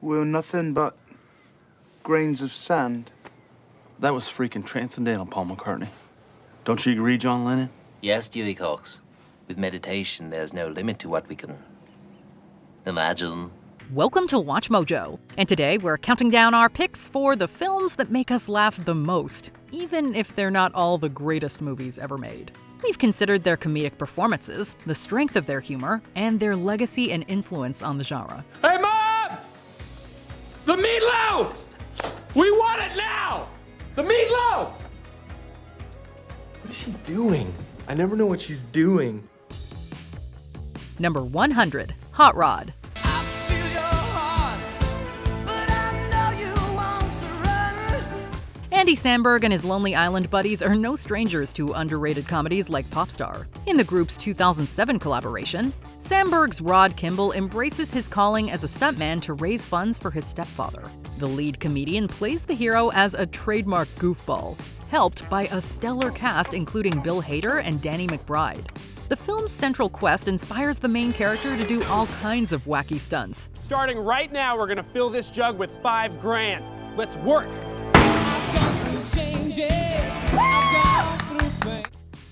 we're nothing but grains of sand. That was freaking transcendental, Paul McCartney. Don't you agree, John Lennon? Yes, Dewey Cox. With meditation, there's no limit to what we can imagine. Welcome to WatchMojo, and today we're counting down our picks for the films that make us laugh the most, even if they're not all the greatest movies ever made. We've considered their comedic performances, the strength of their humor, and their legacy and influence on the genre. Hey, Mom! The meatloaf! We want it now! The meatloaf! What is she doing? I never know what she's doing. Number 100, Hot Rod. Andy Samberg and his Lonely Island buddies are no strangers to underrated comedies like Popstar. In the group's 2007 collaboration, Samberg's Rod Kimball embraces his calling as a stuntman to raise funds for his stepfather. The lead comedian plays the hero as a trademark goofball, helped by a stellar cast including Bill Hader and Danny McBride. The film's central quest inspires the main character to do all kinds of wacky stunts. Starting right now, we're gonna fill this jug with $5 grand. Let's work.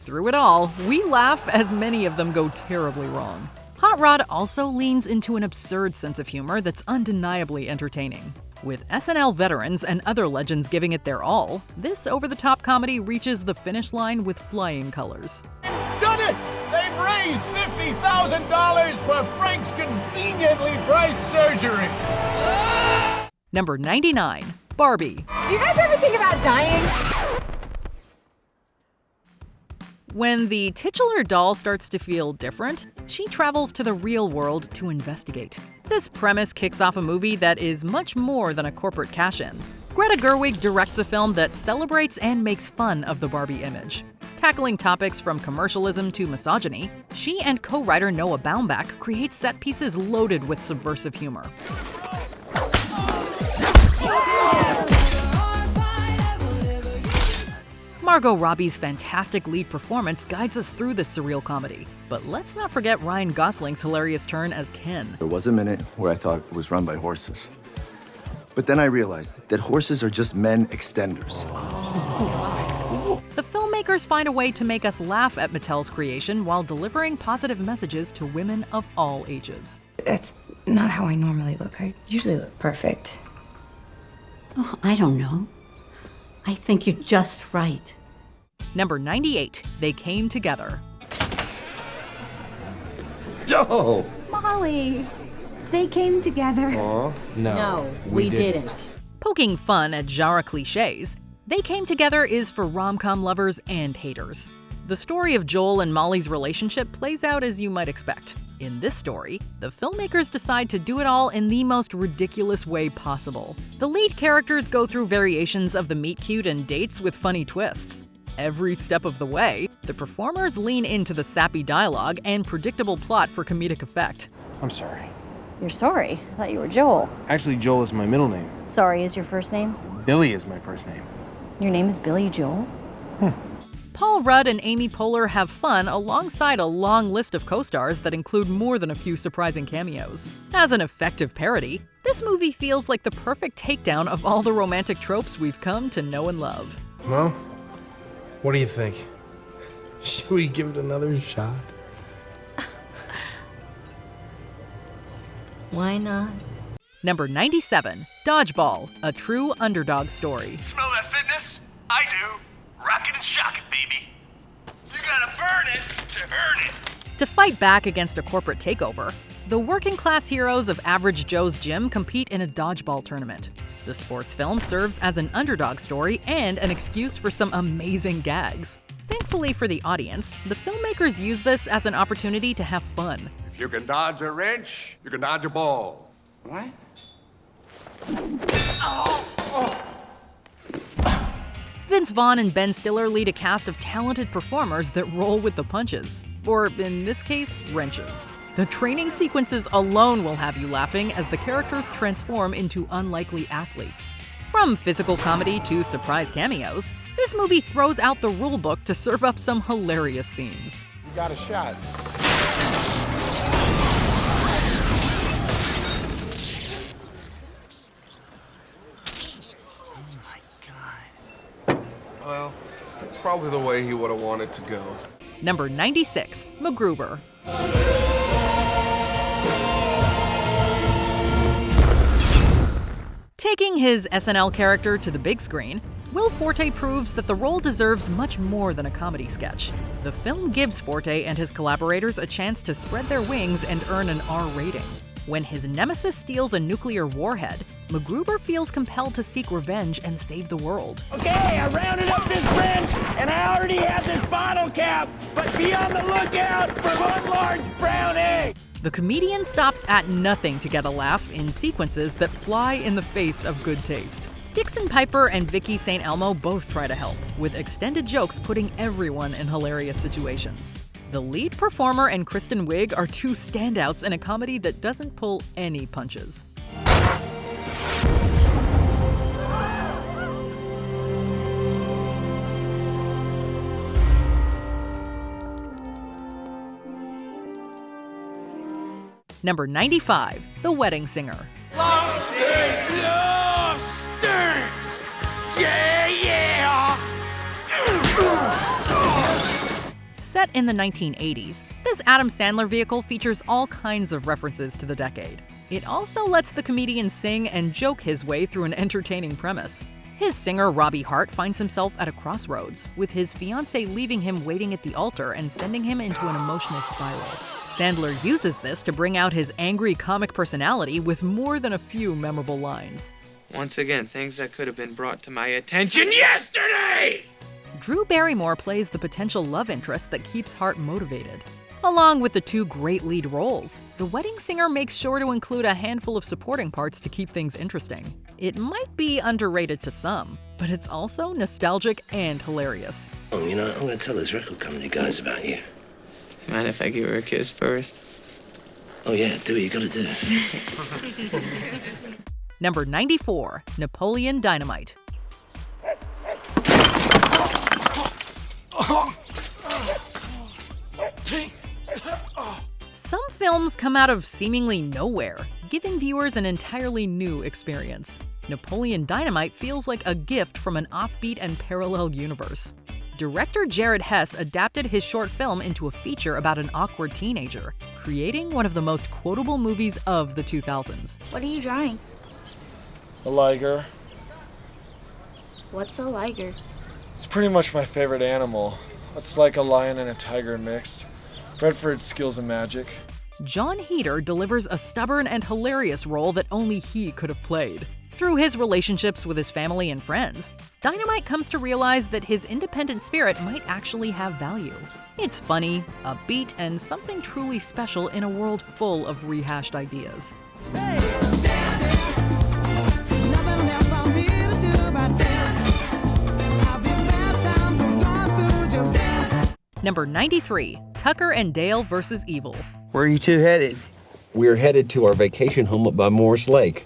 Through it all, we laugh as many of them go terribly wrong. Hot Rod also leans into an absurd sense of humor that's undeniably entertaining. With SNL veterans and other legends giving it their all, this over-the-top comedy reaches the finish line with flying colors. Done it! They've raised $50,000 for Frank's conveniently priced surgery. Number 99, Barbie. Do you guys ever think about dying? When the titular doll starts to feel different, she travels to the real world to investigate. This premise kicks off a movie that is much more than a corporate cash-in. Greta Gerwig directs a film that celebrates and makes fun of the Barbie image. Tackling topics from commercialism to misogyny, she and co-writer Noah Baumbach create set pieces loaded with subversive humor. Margot Robbie's fantastic lead performance guides us through this surreal comedy. But let's not forget Ryan Gosling's hilarious turn as Ken. There was a minute where I thought it was run by horses. But then I realized that horses are just men extenders. The filmmakers find a way to make us laugh at Mattel's creation while delivering positive messages to women of all ages. That's not how I normally look. I usually look perfect. Oh, I don't know. I think you're just right. Number 98, They Came Together. Joe! Molly, they came together. Aw, No, we didn't. Poking fun at genre cliches, They Came Together is for rom-com lovers and haters. The story of Joel and Molly's relationship plays out as you might expect. In this story, the filmmakers decide to do it all in the most ridiculous way possible. The lead characters go through variations of the meet-cute and dates with funny twists. Every step of the way, the performers lean into the sappy dialogue and predictable plot for comedic effect. I'm sorry. You're sorry? I thought you were Joel. Actually, Joel is my middle name. Sorry is your first name? Billy is my first name. Your name is Billy Joel? Paul Rudd and Amy Poehler have fun alongside a long list of co-stars that include more than a few surprising cameos. As an effective parody, this movie feels like the perfect takedown of all the romantic tropes we've come to know and love. Well, what do you think? Should we give it another shot? Why not? Number 97, Dodgeball, a true underdog story. Smell that fitness? I do. Rock it and shock it, baby. You gotta burn it to earn it. To fight back against a corporate takeover, the working-class heroes of Average Joe's Gym compete in a dodgeball tournament. The sports film serves as an underdog story and an excuse for some amazing gags. Thankfully for the audience, the filmmakers use this as an opportunity to have fun. If you can dodge a wrench, you can dodge a ball. What? Vince Vaughn and Ben Stiller lead a cast of talented performers that roll with the punches, or in this case, wrenches. The training sequences alone will have you laughing as the characters transform into unlikely athletes. From physical comedy to surprise cameos, this movie throws out the rule book to serve up some hilarious scenes. You got a shot. Well, that's probably the way he would have wanted to go. Number 96, MacGruber. Taking his SNL character to the big screen, Will Forte proves that the role deserves much more than a comedy sketch. The film gives Forte and his collaborators a chance to spread their wings and earn an R rating. When his nemesis steals a nuclear warhead, MacGruber feels compelled to seek revenge and save the world. Okay, I rounded up this branch, and I already have this bottle cap, but be on the lookout for one large brown egg. The comedian stops at nothing to get a laugh in sequences that fly in the face of good taste. Dixon Piper and Vicky St. Elmo both try to help, with extended jokes putting everyone in hilarious situations. The lead performer and Kristen Wiig are two standouts in a comedy that doesn't pull any punches. Number 95, The Wedding Singer. Long sticks, long sticks. Yeah, yeah. Set in the 1980s, this Adam Sandler vehicle features all kinds of references to the decade. It also lets the comedian sing and joke his way through an entertaining premise. His singer Robbie Hart finds himself at a crossroads, with his fiancée leaving him waiting at the altar and sending him into an emotional spiral. Sandler uses this to bring out his angry comic personality with more than a few memorable lines. Once again, things that could have been brought to my attention yesterday! Drew Barrymore plays the potential love interest that keeps Hart motivated. Along with the two great lead roles, The Wedding Singer makes sure to include a handful of supporting parts to keep things interesting. It might be underrated to some, but it's also nostalgic and hilarious. Oh, you know, I'm gonna tell those record company guys about you. Mind if I give her a kiss first? Oh yeah, do what you gotta do. Number 94, Napoleon Dynamite. Some films come out of seemingly nowhere, giving viewers an entirely new experience. Napoleon Dynamite feels like a gift from an offbeat and parallel universe. Director Jared Hess adapted his short film into a feature about an awkward teenager, creating one of the most quotable movies of the 2000s. What are you drawing? A liger. What's a liger? It's pretty much my favorite animal. It's like a lion and a tiger mixed, bred for its skills and magic. John Heder delivers a stubborn and hilarious role that only he could have played. Through his relationships with his family and friends, Dynamite comes to realize that his independent spirit might actually have value. It's funny, upbeat, and something truly special in a world full of rehashed ideas. Number 93, Tucker and Dale vs. Evil. Where are you two headed? We're headed to our vacation home up by Morris Lake.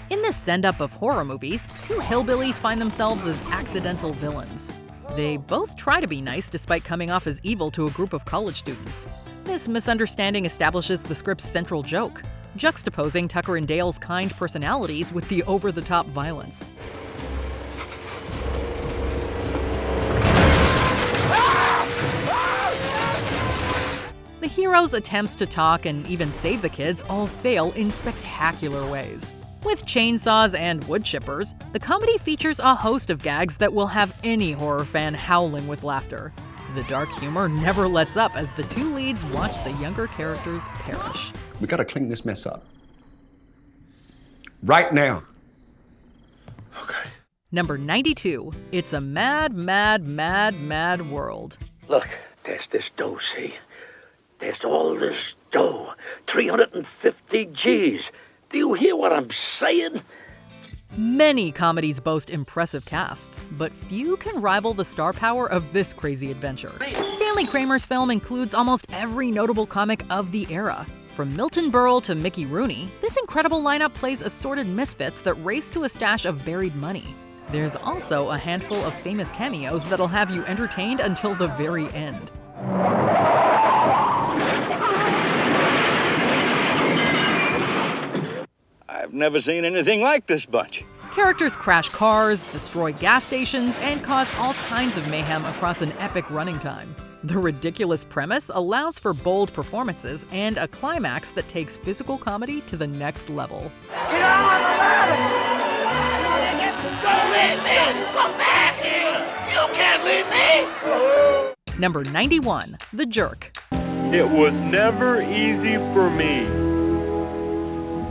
In this send-up of horror movies, two hillbillies find themselves as accidental villains. They both try to be nice despite coming off as evil to a group of college students. This misunderstanding establishes the script's central joke, juxtaposing Tucker and Dale's kind personalities with the over-the-top violence. The hero's attempts to talk and even save the kids all fail in spectacular ways. With chainsaws and wood chippers, the comedy features a host of gags that will have any horror fan howling with laughter. The dark humor never lets up as the two leads watch the younger characters perish. We gotta clean this mess up. Right now. Okay. Number 92, It's a Mad, Mad, Mad, Mad World. Look, there's this dough, see? There's all this dough. 350 G's. Do you hear what I'm saying? Many comedies boast impressive casts, but few can rival the star power of this crazy adventure. Stanley Kramer's film includes almost every notable comic of the era. From Milton Berle to Mickey Rooney, this incredible lineup plays assorted misfits that race to a stash of buried money. There's also a handful of famous cameos that'll have you entertained until the very end. I've never seen anything like this bunch. Characters crash cars, destroy gas stations, and cause all kinds of mayhem across an epic running time. The ridiculous premise allows for bold performances and a climax that takes physical comedy to the next level. Get on the ladder! Don't leave me! Come back here! You can't leave me! Number 91, The Jerk. It was never easy for me.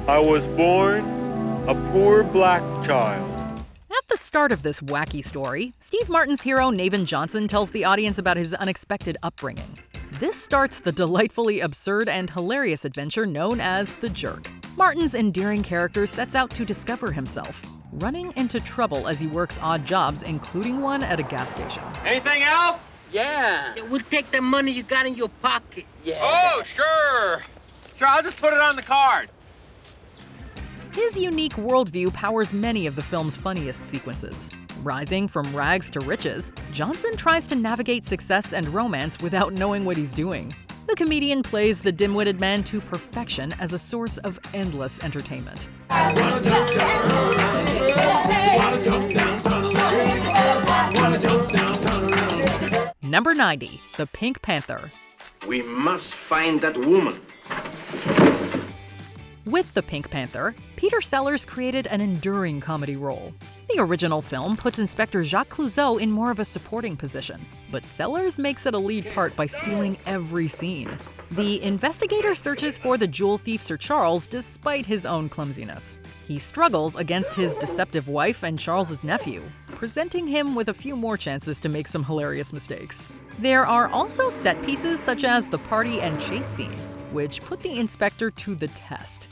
I was born a poor black child. At the start of this wacky story, Steve Martin's hero Navin Johnson tells the audience about his unexpected upbringing. This starts the delightfully absurd and hilarious adventure known as The Jerk. Martin's endearing character sets out to discover himself, running into trouble as he works odd jobs, including one at a gas station. Anything else? Yeah. We'll take the money you got in your pocket. Yeah. Oh, sure. Sure, I'll just put it on the card. His unique worldview powers many of the film's funniest sequences. Rising from rags to riches, Johnson tries to navigate success and romance without knowing what he's doing. The comedian plays the dim-witted man to perfection as a source of endless entertainment. Number 90, The Pink Panther. We must find that woman. With The Pink Panther, Peter Sellers created an enduring comedy role. The original film puts Inspector Jacques Clouseau in more of a supporting position, but Sellers makes it a lead part by stealing every scene. The investigator searches for the jewel thief Sir Charles despite his own clumsiness. He struggles against his deceptive wife and Charles's nephew, presenting him with a few more chances to make some hilarious mistakes. There are also set pieces such as the party and chase scene, which put the inspector to the test.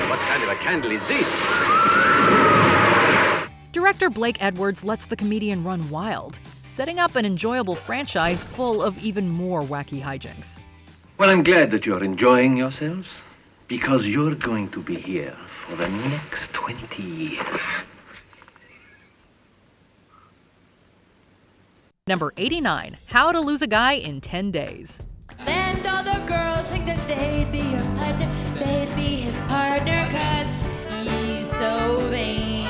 What kind of a candle is this? Director Blake Edwards lets the comedian run wild, setting up an enjoyable franchise full of even more wacky hijinks. Well, I'm glad that you're enjoying yourselves, because you're going to be here for the next 20 years. Number 89, How to Lose a Guy in 10 Days. And all the girls think that they'd be your partner, they'd be his partner, 'cause he's so vain.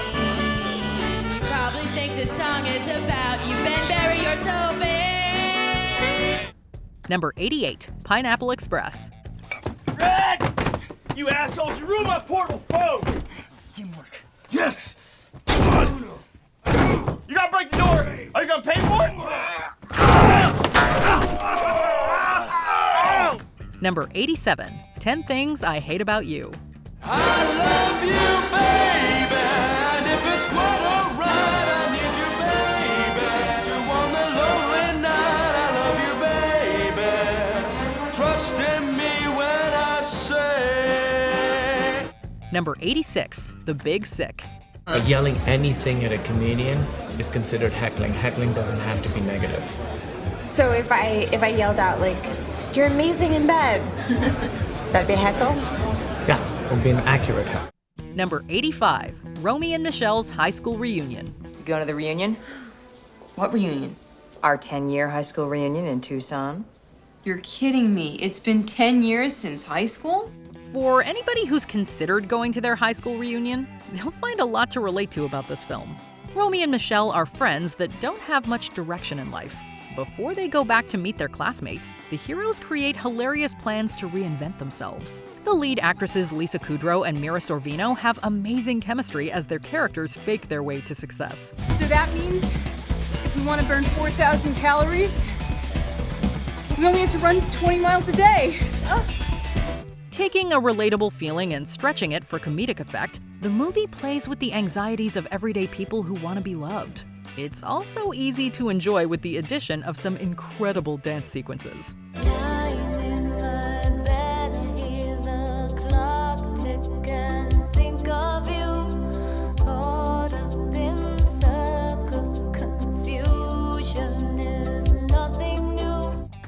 You probably think this song is about you, Ben Berry, you're so vain. Number 88, Pineapple Express. Red! You assholes, you ruined my portable phone! Teamwork. Yes! You gotta break the door! Are you gonna pay for it? Number 87, 10 Things I Hate About You. I love you, baby, and if it's quite alright, I need you, baby. To on the lonely night, I love you, baby. Trust in me when I say. Number 86, The Big Sick. Yelling anything at a comedian is considered heckling. Heckling doesn't have to be negative. So if I yelled out like, "You're amazing in bed," that'd be a heckle? Yeah, it would be an accurate heckle. Number 85, Romy and Michelle's High School Reunion. You going to the reunion? What reunion? Our 10-year high school reunion in Tucson. You're kidding me. It's been 10 years since high school? For anybody who's considered going to their high school reunion, they'll find a lot to relate to about this film. Romy and Michelle are friends that don't have much direction in life. Before they go back to meet their classmates, the heroes create hilarious plans to reinvent themselves. The lead actresses Lisa Kudrow and Mira Sorvino have amazing chemistry as their characters fake their way to success. So that means if we want to burn 4,000 calories, we only have to run 20 miles a day. Taking a relatable feeling and stretching it for comedic effect, the movie plays with the anxieties of everyday people who want to be loved. It's also easy to enjoy with the addition of some incredible dance sequences.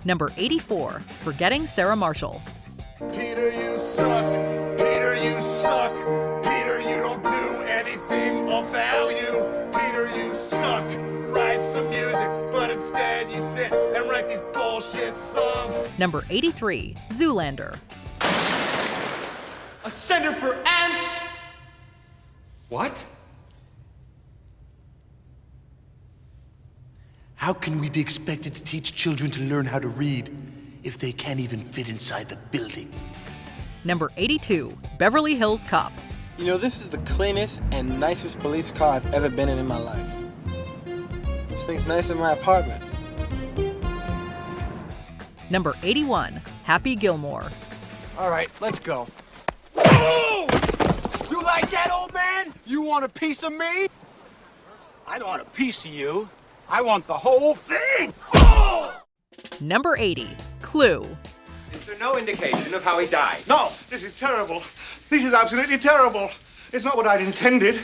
Number 84, Forgetting Sarah Marshall. Peter, you suck. Peter, you suck. Peter, you don't do anything of value. Peter, you suck. Write some music, but instead you sit and write these bullshit songs. Number 83, Zoolander. A center for ants? What? How can we be expected to teach children to learn how to read if they can't even fit inside the building? Number 82, Beverly Hills Cop. You know, this is the cleanest and nicest police car I've ever been in my life. This thing's nice in my apartment. Number 81, Happy Gilmore. All right, let's go. Oh! You like that, old man? You want a piece of me? I don't want a piece of you. I want the whole thing. Oh! Number 80, Clue. Is there no indication of how he died? No, this is terrible. This is absolutely terrible. It's not what I'd intended.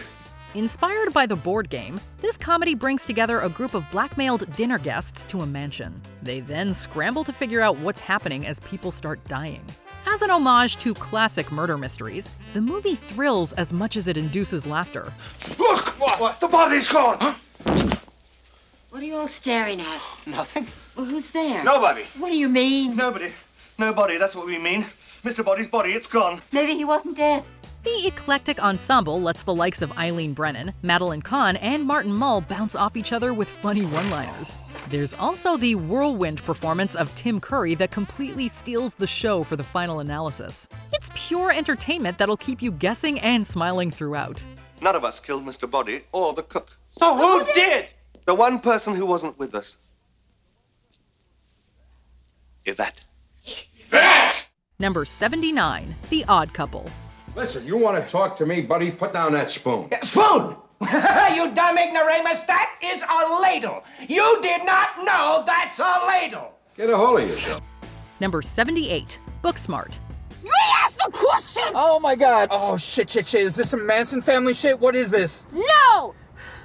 Inspired by the board game, this comedy brings together a group of blackmailed dinner guests to a mansion. They then scramble to figure out what's happening as people start dying. As an homage to classic murder mysteries, the movie thrills as much as it induces laughter. Look! What? The body's gone! Huh? What are you all staring at? Nothing. Well, who's there? Nobody. What do you mean? Nobody. Nobody, that's what we mean. Mr. Body's body, it's gone. Maybe he wasn't dead. The eclectic ensemble lets the likes of Eileen Brennan, Madeline Kahn, and Martin Mull bounce off each other with funny one-liners. There's also the whirlwind performance of Tim Curry that completely steals the show for the final analysis. It's pure entertainment that'll keep you guessing and smiling throughout. None of us killed Mr. Body or the cook. So who did? The one person who wasn't with us. Yvette. That! Number 79, The Odd Couple. Listen, you want to talk to me, buddy? Put down that spoon. Spoon! You dumb ignoramus, that is a ladle. You did not know that's a ladle. Get a hold of yourself. Number 78, Booksmart. You asked the questions! Oh my god. Oh shit. Is this some Manson family shit? What is this? No!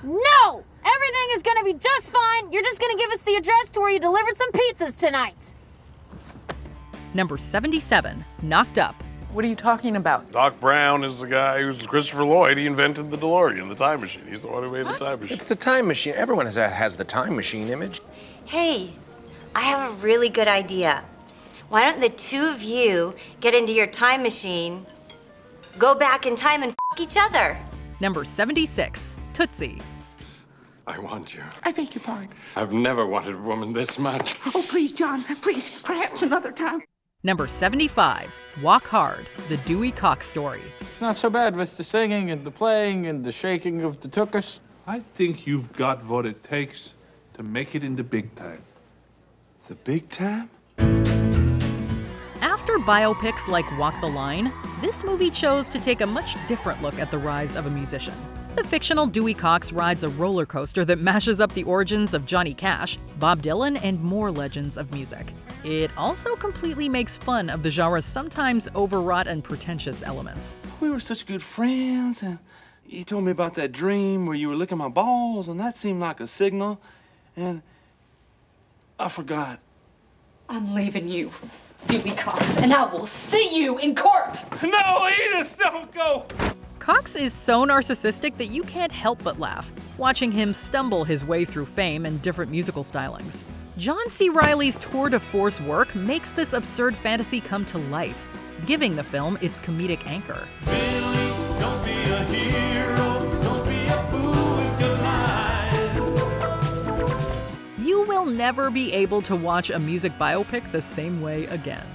No! Everything is gonna be just fine. You're just gonna give us the address to where you delivered some pizzas tonight. Number 77, Knocked Up. What are you talking about? Doc Brown is the guy who's Christopher Lloyd. He invented the DeLorean, the time machine. He's the one who made the time machine. It's the time machine. Everyone has the time machine image. Hey, I have a really good idea. Why don't the two of you get into your time machine, go back in time and f*** each other? Number 76, Tootsie. I want you. I beg your pardon. I've never wanted a woman this much. Oh, please, John. Please, perhaps another time. Number 75, Walk Hard, the Dewey Cox story. It's not so bad with the singing and the playing and the shaking of the tuchus. I think you've got what it takes to make it in the big time. The big time? After biopics like Walk the Line, this movie chose to take a much different look at the rise of a musician. The fictional Dewey Cox rides a roller coaster that mashes up the origins of Johnny Cash, Bob Dylan, and more legends of music. It also completely makes fun of the genre's sometimes overwrought and pretentious elements. We were such good friends, and you told me about that dream where you were licking my balls, and that seemed like a signal, and I forgot. I'm leaving you, Dewey Cox, and I will see you in court. No, Edith, don't go! Cox is so narcissistic that you can't help but laugh, watching him stumble his way through fame and different musical stylings. John C. Reilly's tour de force work makes this absurd fantasy come to life, giving the film its comedic anchor. Billy, don't be a hero, don't be a fool with your mind. You will never be able to watch a music biopic the same way again.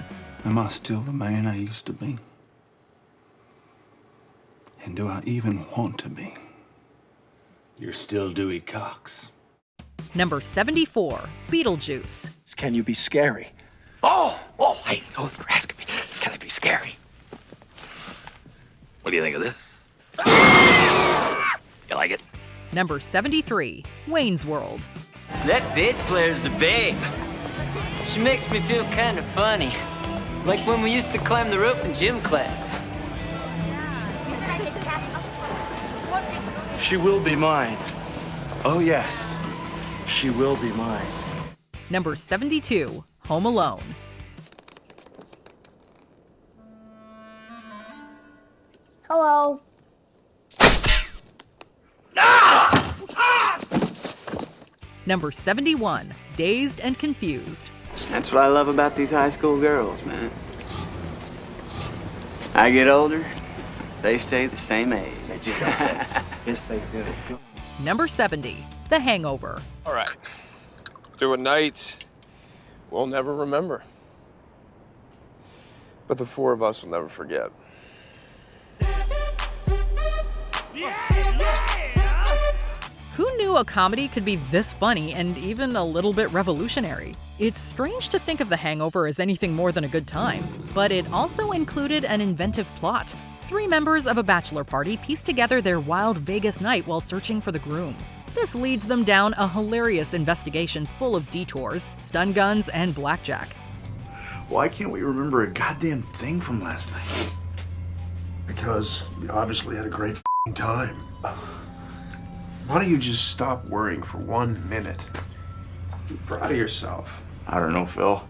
Am I still the man I used to be? And do I even want to be? You're still Dewey Cox. Number 74, Beetlejuice. Can you be scary? I know you're asking me. Can it be scary? What do you think of this? You like it? Number 73, Wayne's World. That bass player's a babe. She makes me feel kind of funny. Like when we used to climb the rope in gym class. She will be mine. Oh, yes. She will be mine. Number 72, Home Alone. Hello. Number 71, Dazed and Confused. That's what I love about these high school girls, man. I get older, they stay the same age. Yes, they do. Number 70, The Hangover. All right. Through a night we'll never remember. But the four of us will never forget. Who knew a comedy could be this funny and even a little bit revolutionary? It's strange to think of The Hangover as anything more than a good time, but it also included an inventive plot. 3 members of a bachelor party piece together their wild Vegas night while searching for the groom. This leads them down a hilarious investigation full of detours, stun guns, and blackjack. Why can't we remember a goddamn thing from last night? Because we obviously had a great f***ing time. Why don't you just stop worrying for 1 minute? Be proud of yourself. I don't know, Phil.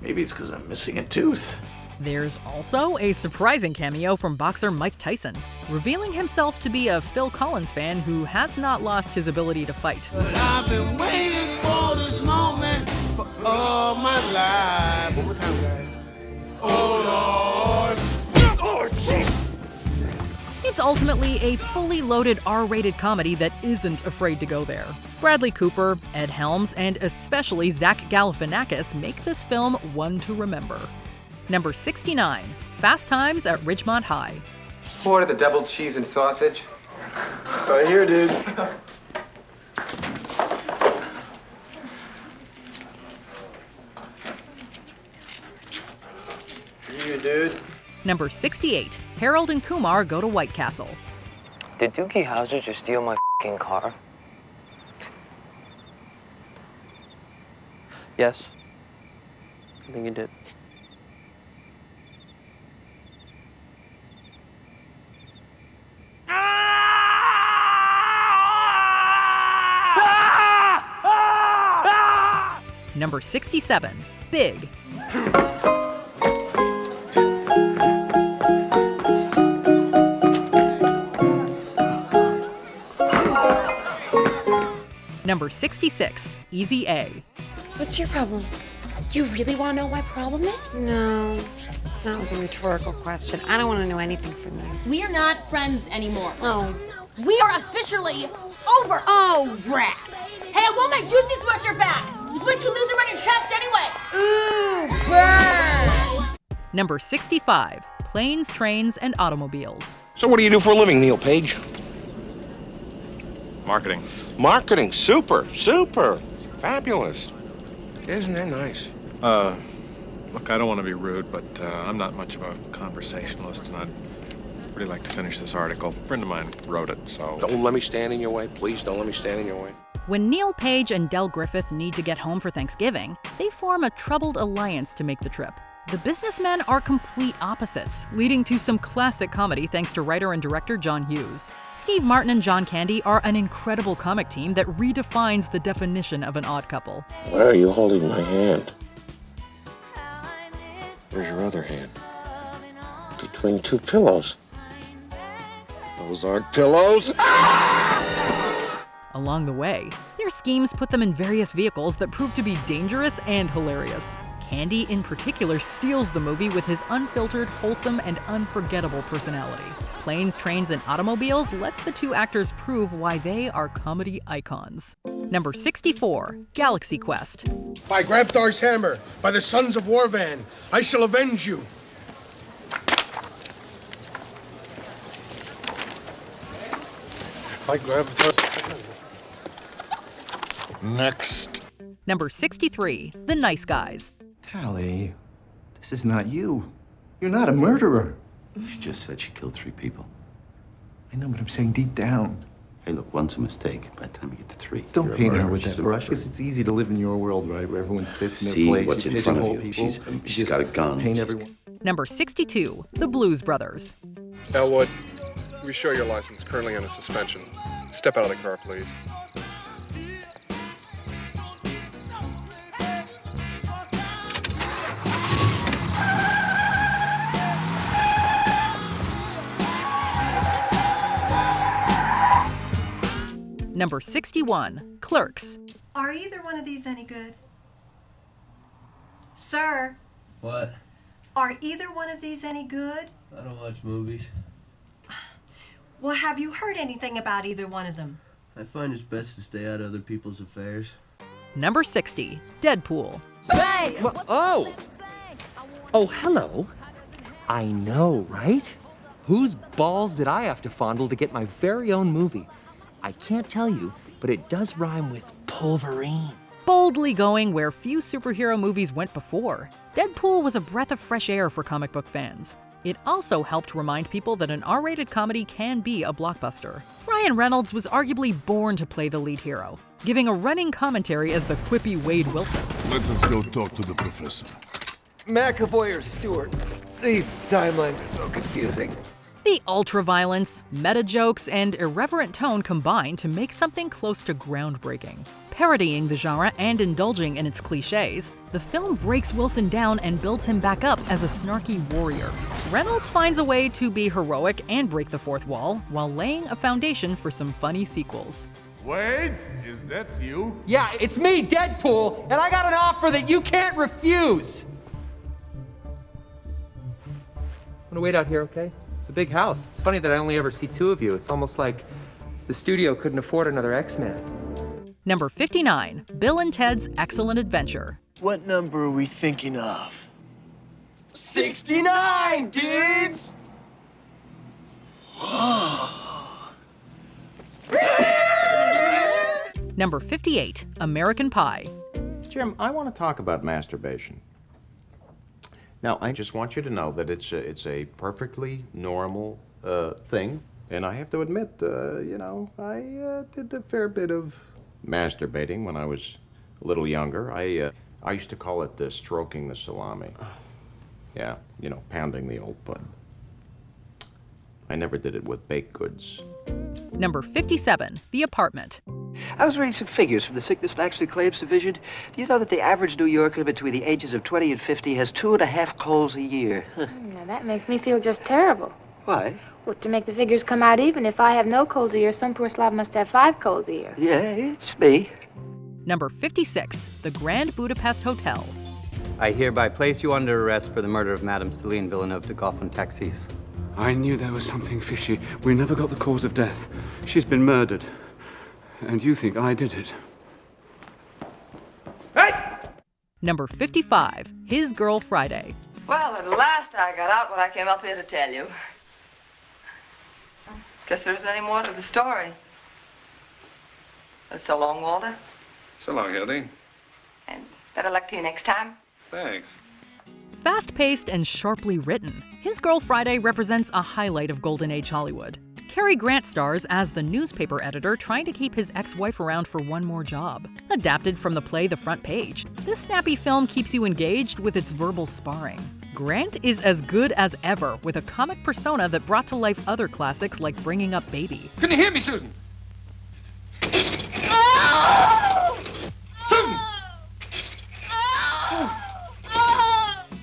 Maybe it's because I'm missing a tooth. There's also a surprising cameo from boxer Mike Tyson, revealing himself to be a Phil Collins fan who has not lost his ability to fight. But I've been waiting for this moment for all my life. One more time, guys. Oh, Lord. Oh, jeez. It's ultimately a fully loaded R-rated comedy that isn't afraid to go there. Bradley Cooper, Ed Helms, and especially Zach Galifianakis make this film one to remember. Number 69, Fast Times at Ridgemont High. Order the double cheese and sausage. Right here, dude. Here, dude. Number 68, Harold and Kumar Go to White Castle. Did Doogie Howser just steal my f***ing car? Yes. I think he did. Number 67, Big. Number 66, Easy A. What's your problem? You really want to know what my problem is? No, that was a rhetorical question. I don't want to know anything from you. We are not friends anymore. Oh. We are officially over. Oh, rats. Hey, I want my juicy sweatshirt back. It was way too loose around your chest anyway. Ooh, burn. Number 65, Planes, Trains, and Automobiles. So what do you do for a living, Neil Page? Marketing. Marketing. Super. Fabulous. Isn't that nice? Look, I don't want to be rude, but I'm not much of a conversationalist, and I'd really like to finish this article. A friend of mine wrote it, so... Don't let me stand in your way. Please don't let me stand in your way. When Neil Page and Del Griffith need to get home for Thanksgiving, they form a troubled alliance to make the trip. The businessmen are complete opposites, leading to some classic comedy thanks to writer and director John Hughes. Steve Martin and John Candy are an incredible comic team that redefines the definition of an odd couple. Why are you holding my hand? Where's your other hand? Between 2 pillows. Those aren't pillows. Along the way, their schemes put them in various vehicles that prove to be dangerous and hilarious. Candy, in particular, steals the movie with his unfiltered, wholesome, and unforgettable personality. Planes, Trains, and Automobiles lets the two actors prove why they are comedy icons. Number 64, Galaxy Quest. By Grabthar's hammer, by the sons of Warvan, I shall avenge you. By Grabthar's... Next. Number 63, The Nice Guys. Tally, this is not you. You're not a murderer. She just said she killed 3 people. I know, but I'm saying deep down. Hey, look, one's a mistake. By the time you get to 3, Don't you're a paint her murderer. with She's that a brush, murderer. because it's easy to live in your world, right, where everyone sits in their See place. what's you in front of pigeonhole you. people. She's got a gun. Paint She's- everyone. Number 62, The Blues Brothers. Elwood, we show your license currently under suspension. Step out of the car, please. Number 61, Clerks. Are either one of these any good? Sir, What? are either one of these any good? I don't watch movies. Well, have you heard anything about either one of them? I find it's best to stay out of other people's affairs. Number 60, Deadpool. Oh, hello. I know, right? Whose balls did I have to fondle to get my very own movie? I can't tell you, but it does rhyme with Pulverine. Boldly going where few superhero movies went before, Deadpool was a breath of fresh air for comic book fans. It also helped remind people that an R-rated comedy can be a blockbuster. Ryan Reynolds was arguably born to play the lead hero, giving a running commentary as the quippy Wade Wilson. Let us go talk to the professor. McAvoy or Stewart? These timelines are so confusing. The ultra-violence, meta-jokes, and irreverent tone combine to make something close to groundbreaking. Parodying the genre and indulging in its cliches, the film breaks Wilson down and builds him back up as a snarky warrior. Reynolds finds a way to be heroic and break the fourth wall while laying a foundation for some funny sequels. Wade, is that you? Yeah, it's me, Deadpool, and I got an offer that you can't refuse. Wanna wait out here, okay? It's a big house. It's funny that I only ever see two of you. It's almost like the studio couldn't afford another X-Man. Number 59, Bill and Ted's Excellent Adventure. What number are we thinking of? 69, dudes! Number 58, American Pie. Jim, I want to talk about masturbation. Now, I just want you to know that it's a perfectly normal thing, and I have to admit, I did a fair bit of masturbating when I was a little younger. I used to call it stroking the salami. Yeah, pounding the old bud. I never did it with baked goods. Number 57, The Apartment. I was reading some figures from the Sickness and Accident Claims Division. Do you know that the average New Yorker between the ages of 20 and 50 has 2.5 colds a year? Now that makes me feel just terrible. Why? Well, to make the figures come out even, if I have no colds a year, some poor slob must have 5 colds a year. Yeah, it's me. Number 56, The Grand Budapest Hotel. I hereby place you under arrest for the murder of Madame Celine Villeneuve de Goffin Taxis. I knew there was something fishy. We never got the cause of death. She's been murdered. And you think I did it. Hey! Number 55, His Girl Friday. Well, at last I got out what I came up here to tell you. Guess there isn't any more to the story. So long, Walter. So long, Hildy. And better luck to you next time. Thanks. Fast-paced and sharply written, His Girl Friday represents a highlight of Golden Age Hollywood. Cary Grant stars as the newspaper editor trying to keep his ex-wife around for one more job. Adapted from the play The Front Page, this snappy film keeps you engaged with its verbal sparring. Grant is as good as ever with a comic persona that brought to life other classics like Bringing Up Baby. Can you hear me, Susan?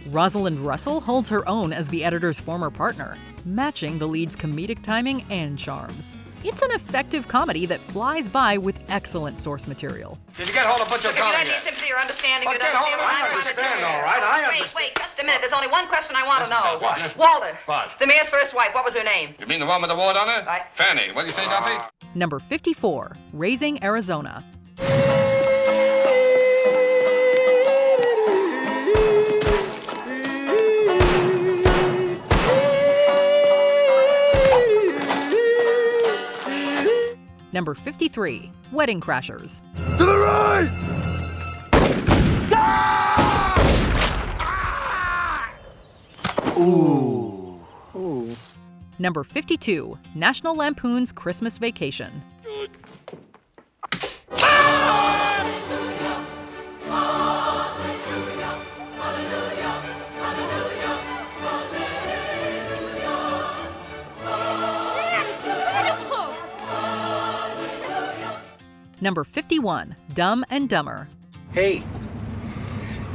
Rosalind Russell holds her own as the editor's former partner, matching the lead's comedic timing and charms. It's an effective comedy that flies by with excellent source material. Did you get hold of Butcher Look, if you Conning don't need yet? sympathy or understanding, you Get don't hold of understand what it. I'm trying to do. I understand, all right. I understand. Wait, just a minute. There's only one question I want to know. What? Walter. What? The mayor's first wife, what was her name? You mean the one with the wart on her? Right. Fanny. What do you say, Duffy? Number 54, Raising Arizona. Number 53, Wedding Crashers. To the right! Ooh. Ooh. Number 52, National Lampoon's Christmas Vacation. Number 51, Dumb and Dumber. Hey,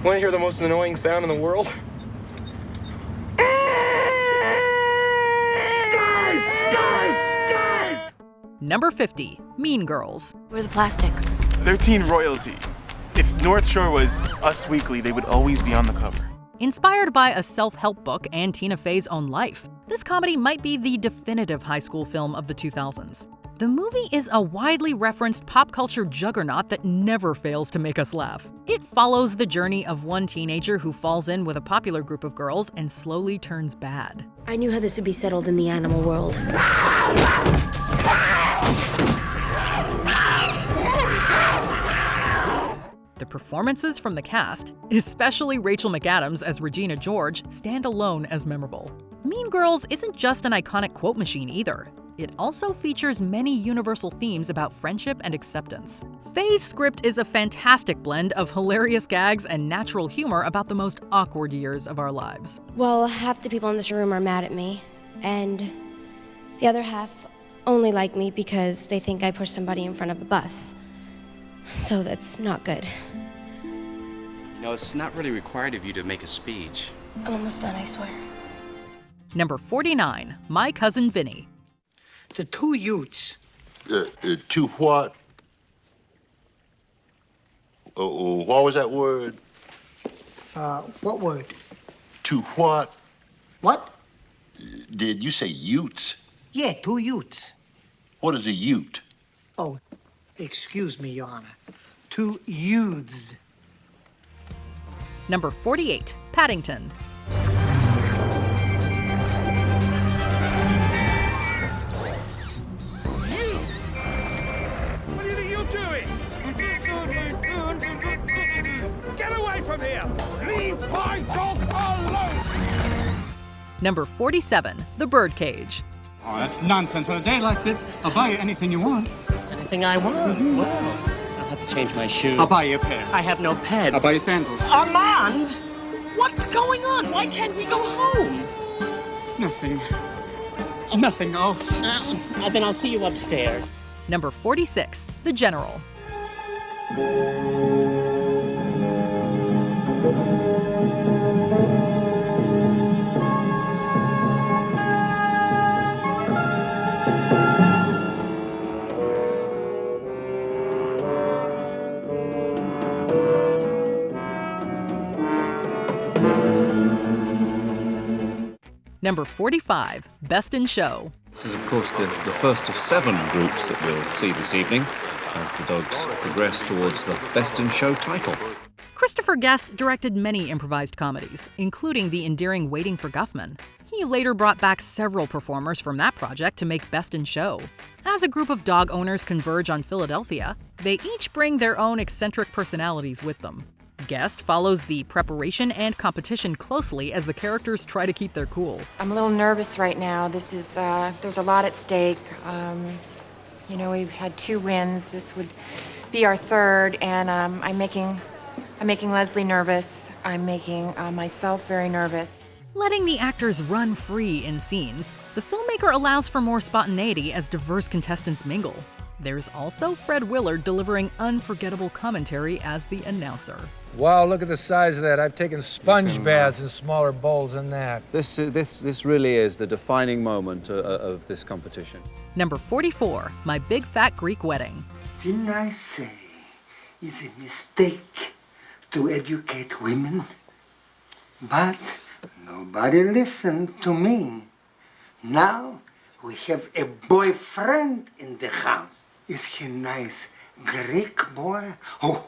want to hear the most annoying sound in the world? Number 50, Mean Girls. We're the plastics. They're teen royalty. If North Shore was Us Weekly, they would always be on the cover. Inspired by a self-help book and Tina Fey's own life, this comedy might be the definitive high school film of the 2000s. The movie is a widely referenced pop culture juggernaut that never fails to make us laugh. It follows the journey of one teenager who falls in with a popular group of girls and slowly turns bad. I knew how this would be settled in the animal world. The performances from the cast, especially Rachel McAdams as Regina George, stand alone as memorable. Mean Girls isn't just an iconic quote machine either. It also features many universal themes about friendship and acceptance. Fey's script is a fantastic blend of hilarious gags and natural humor about the most awkward years of our lives. Well, half the people in this room are mad at me, and the other half only like me because they think I pushed somebody in front of a bus. So that's not good. No, it's not really required of you to make a speech. I'm almost done, I swear. Number 49, My Cousin Vinny. The two youths. Two what? What was that word? What word? Two what? What? Did you say youths? Yeah, two youths. What is a ute? Oh, excuse me, Your Honor. Two youths. Number 48, Paddington. What do you think you're doing? Get away from here! Leave my dog alone! Number 47, The Birdcage. Oh, that's nonsense. On a day like this, I'll buy you anything you want. Anything I want? Well, I'll have to change my shoes. I'll buy you a pair. I have no pets. I'll buy you sandals. Armand! What's going on? Why can't we go home? Nothing. Nothing, oh. Then I'll see you upstairs. Number 46, The General. Number 45, Best in Show. This is, of course, the first of 7 groups that we'll see this evening as the dogs progress towards the Best in Show title. Christopher Guest directed many improvised comedies, including the endearing Waiting for Guffman. He later brought back several performers from that project to make Best in Show. As a group of dog owners converge on Philadelphia, they each bring their own eccentric personalities with them. Guest follows the preparation and competition closely as the characters try to keep their cool. I'm a little nervous right now. This is, there's a lot at stake. You know, we've had 2 wins. This would be our 3rd, and I'm making Leslie nervous. I'm making myself very nervous. Letting the actors run free in scenes, the filmmaker allows for more spontaneity as diverse contestants mingle. There's also Fred Willard delivering unforgettable commentary as the announcer. Wow, look at the size of that. I've taken sponge baths in smaller bowls than that. This really is the defining moment of this competition. Number 44, My Big Fat Greek Wedding. Didn't I say it's a mistake to educate women? But nobody listened to me. Now we have a boyfriend in the house. Is he nice Greek boy? Oh,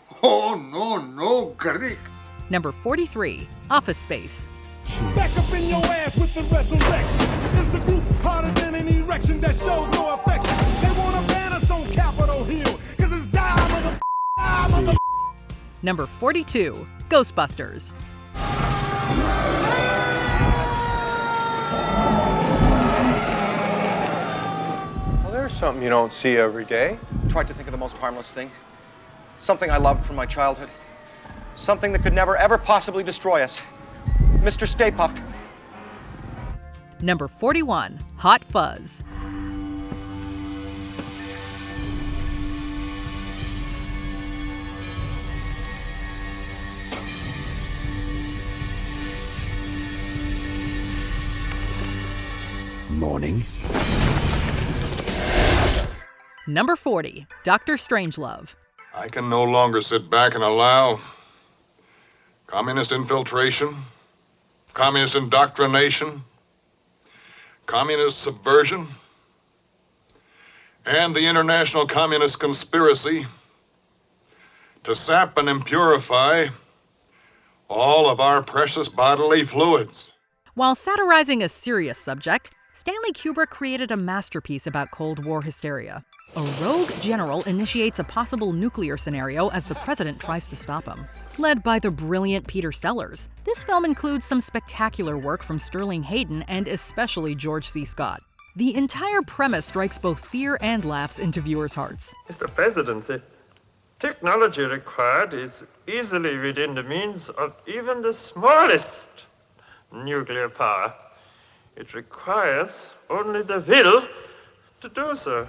no, Greek. Number 43, Office Space. Back up in your ass with the resurrection. Is the group harder than an erection that shows no affection? They want to ban us on Capitol Hill, cause it's die mother. Number 42, Ghostbusters. There's something you don't see every day. Tried to think of the most harmless thing. Something I loved from my childhood. Something that could never, ever possibly destroy us. Mr. Stay Puft. Number 41, Hot Fuzz. Morning. Number 40, Dr. Strangelove. I can no longer sit back and allow communist infiltration, communist indoctrination, communist subversion, and the international communist conspiracy to sap and impurify all of our precious bodily fluids. While satirizing a serious subject, Stanley Kubrick created a masterpiece about Cold War hysteria. A rogue general initiates a possible nuclear scenario as the president tries to stop him. Led by the brilliant Peter Sellers, this film includes some spectacular work from Sterling Hayden and especially George C. Scott. The entire premise strikes both fear and laughs into viewers' hearts. Mr. President, the technology required is easily within the means of even the smallest nuclear power. It requires only the will to do so.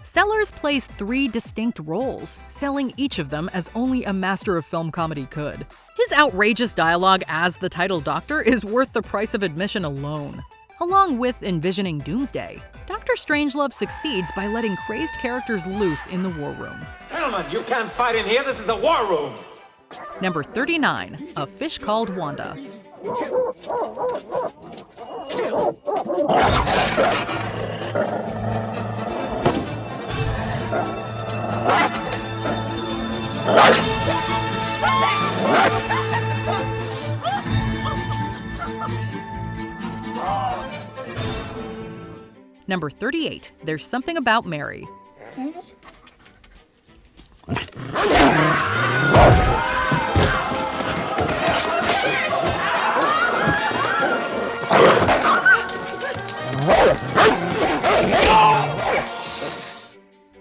Sellers plays 3 distinct roles, selling each of them as only a master of film comedy could. His outrageous dialogue as the title Doctor is worth the price of admission alone. Along with envisioning Doomsday, Dr. Strangelove succeeds by letting crazed characters loose in the war room. Gentlemen, you can't fight in here. This is the war room. Number 39, A Fish Called Wanda. Number 38, There's Something About Mary.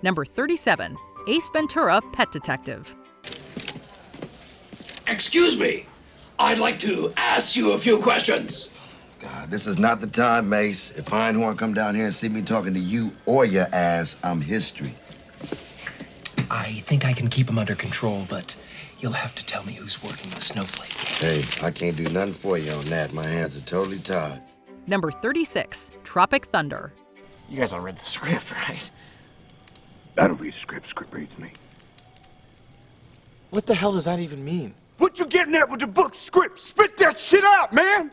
Number 37, Ace Ventura, Pet Detective. Excuse me. I'd like to ask you a few questions. This is not the time, Mace. If Einhorn come down here and see me talking to you or your ass, I'm history. I think I can keep him under control, but you'll have to tell me who's working the snowflake. Hey, I can't do nothing for you on that. My hands are totally tied. Number 36, Tropic Thunder. You guys all read the script, right? I don't read the script. Script reads me. What the hell does that even mean? What you getting at with the book script? Spit that shit out, man!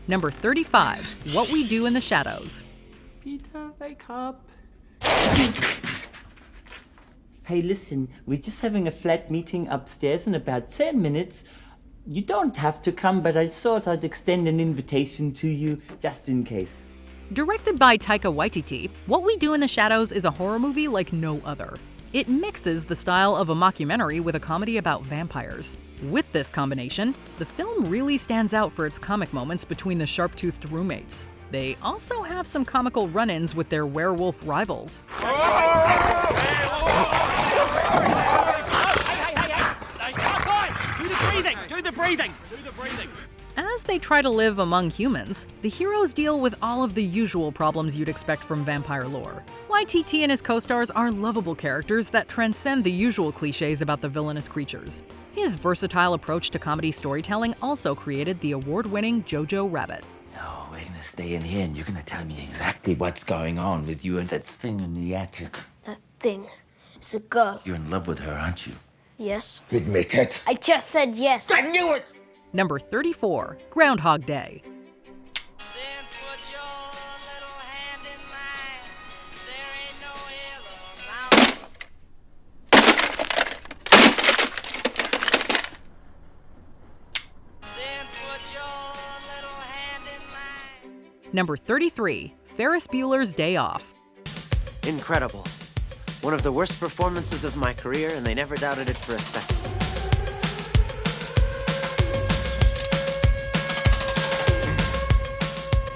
Number 35, What We Do in the Shadows. Peter, wake up. Hey, listen, we're just having a flat meeting upstairs in about 10 minutes. You don't have to come, but I thought I'd extend an invitation to you just in case. Directed by Taika Waititi, What We Do in the Shadows is a horror movie like no other. It mixes the style of a mockumentary with a comedy about vampires. With this combination, the film really stands out for its comic moments between the sharp-toothed roommates. They also have some comical run-ins with their werewolf rivals. Do the breathing! As they try to live among humans, the heroes deal with all of the usual problems you'd expect from vampire lore. YTT and his co-stars are lovable characters that transcend the usual cliches about the villainous creatures. His versatile approach to comedy storytelling also created the award-winning Jojo Rabbit. No, we're gonna stay in here and you're gonna tell me exactly what's going on with you and that thing in the attic. That thing. It's a girl. You're in love with her, aren't you? Yes. Admit it. I just said yes. I knew it! Number 34, Groundhog Day. Number 33, Ferris Bueller's Day Off. Incredible. One of the worst performances of my career, and they never doubted it for a second.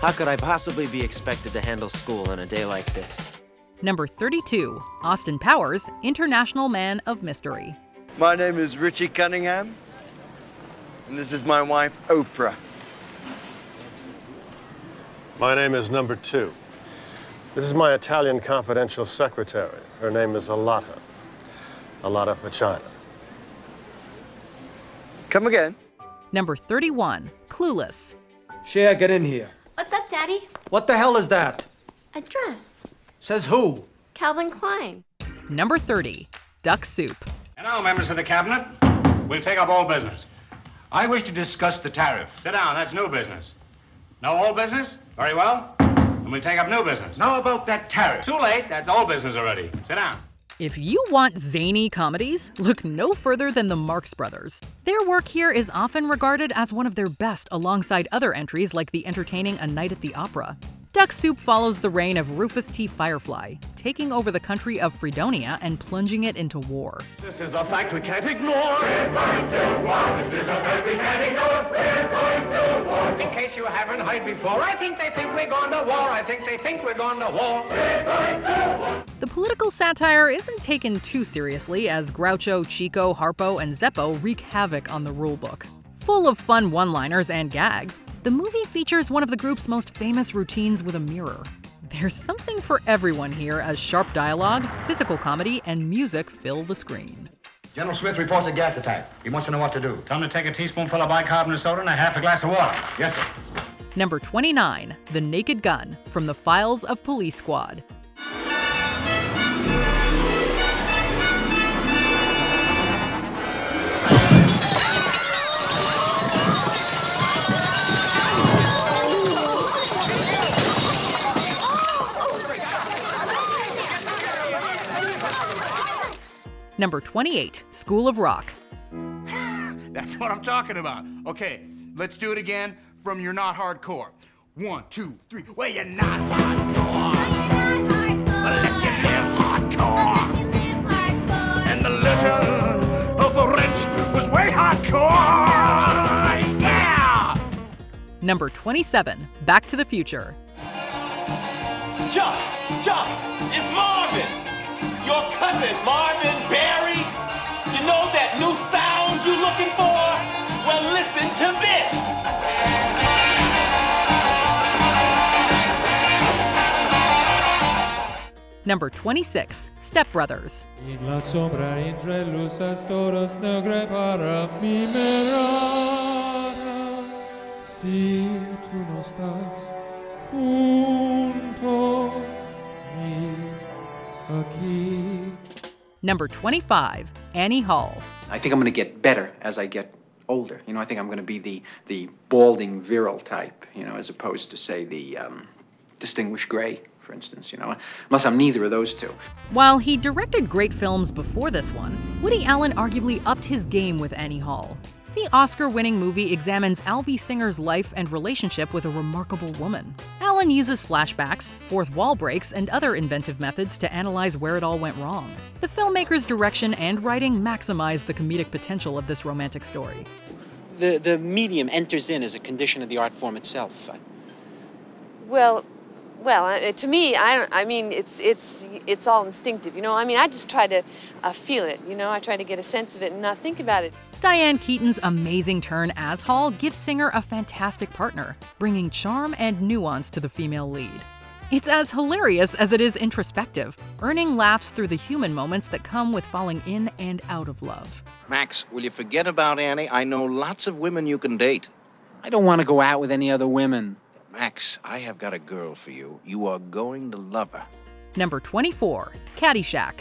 How could I possibly be expected to handle school on a day like this? Number 32, Austin Powers, International Man of Mystery. My name is Richie Cunningham, and this is my wife, Oprah. My name is number 2. This is my Italian confidential secretary. Her name is Alata. Alata for China. Come again. Number 31, Clueless. Cher, get in here. What's up, Daddy? What the hell is that? A dress. Says who? Calvin Klein. Number 30, Duck Soup. And now, members of the cabinet, we'll take up all business. I wish to discuss the tariff. Sit down, that's new business. No old business? Very well. Then we'll take up new business. Now about that tariff. Too late, that's old business already. Sit down. If you want zany comedies, look no further than the Marx Brothers. Their work here is often regarded as one of their best alongside other entries like the entertaining A Night at the Opera. Duck Soup follows the reign of Rufus T. Firefly, taking over the country of Fredonia and plunging it into war. This is a fact we can't ignore. We're going to war. This is a fact we can't ignore. We're going to war. In case you haven't heard before, I think they think we're going to war. I think they think we're going to war. We're going to war. The political satire isn't taken too seriously as Groucho, Chico, Harpo, and Zeppo wreak havoc on the rulebook. Full of fun one-liners and gags, the movie features one of the group's most famous routines with a mirror. There's something for everyone here as sharp dialogue, physical comedy, and music fill the screen. General Smith reports a gas attack. He wants to know what to do. Tell him to take a teaspoonful of bicarbonate soda and a half a glass of water. Yes, sir. Number 29, The Naked Gun, from the Files of Police Squad. Number 28, School of Rock. That's what I'm talking about. Okay, let's do it again from You're Not Hardcore. 1, 2, 3. Well, you're not hardcore. Unless you live hardcore. And the legend of the wrench was way hardcore. Yeah! Number 27, Back to the Future. Chuck, it's Marvin. Your cousin, Marvin Barry. You know that new sound you're looking for? Well, listen to this. Number 26, Step Brothers. En la sombra entre luces todas negras para mi mirada. Si tú no estás junto a mí. Number 25, Annie Hall. I think I'm going to get better as I get older. I think I'm going to be the balding, virile type, as opposed to, say, the distinguished gray, for instance, unless I'm neither of those two. While he directed great films before this one, Woody Allen arguably upped his game with Annie Hall. The Oscar-winning movie examines Alvy Singer's life and relationship with a remarkable woman. Allen uses flashbacks, fourth wall breaks, and other inventive methods to analyze where it all went wrong. The filmmaker's direction and writing maximize the comedic potential of this romantic story. The medium enters in as a condition of the art form itself. Well, to me, I mean, it's all instinctive, I just try to feel it, I try to get a sense of it and not think about it. Diane Keaton's amazing turn as Hall gives Singer a fantastic partner, bringing charm and nuance to the female lead. It's as hilarious as it is introspective, earning laughs through the human moments that come with falling in and out of love. Max, will you forget about Annie? I know lots of women you can date. I don't want to go out with any other women. Max, I have got a girl for you. You are going to love her. Number 24, Caddyshack.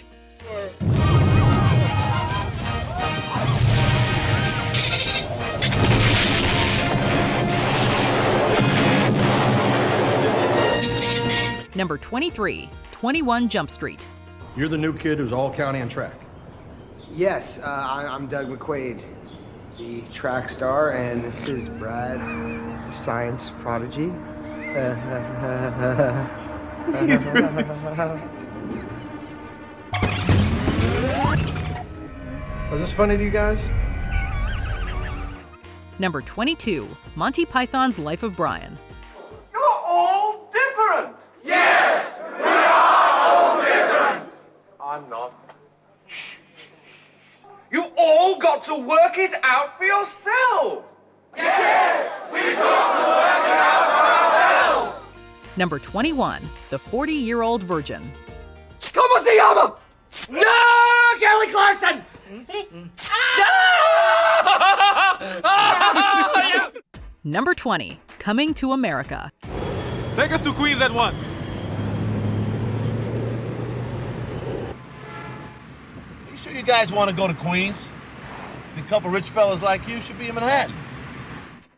Number 23, 21 Jump Street. You're the new kid who's all county on track. Yes, I'm Doug McQuaid, the track star, and this is Brad, the science prodigy. He's really Was this funny to you guys? Number 22, Monty Python's Life of Brian. You're all different. Yes, we are all different. I'm not. You all got to work it out for yourself. Yes, we've got to work it out for ourselves. Number 21, The 40-Year-Old Virgin. ¿Cómo se llama? No, Kelly Clarkson. Number 20, Coming to America. Take us to Queens at once. You sure you guys want to go to Queens? A couple rich fellas like you should be in Manhattan.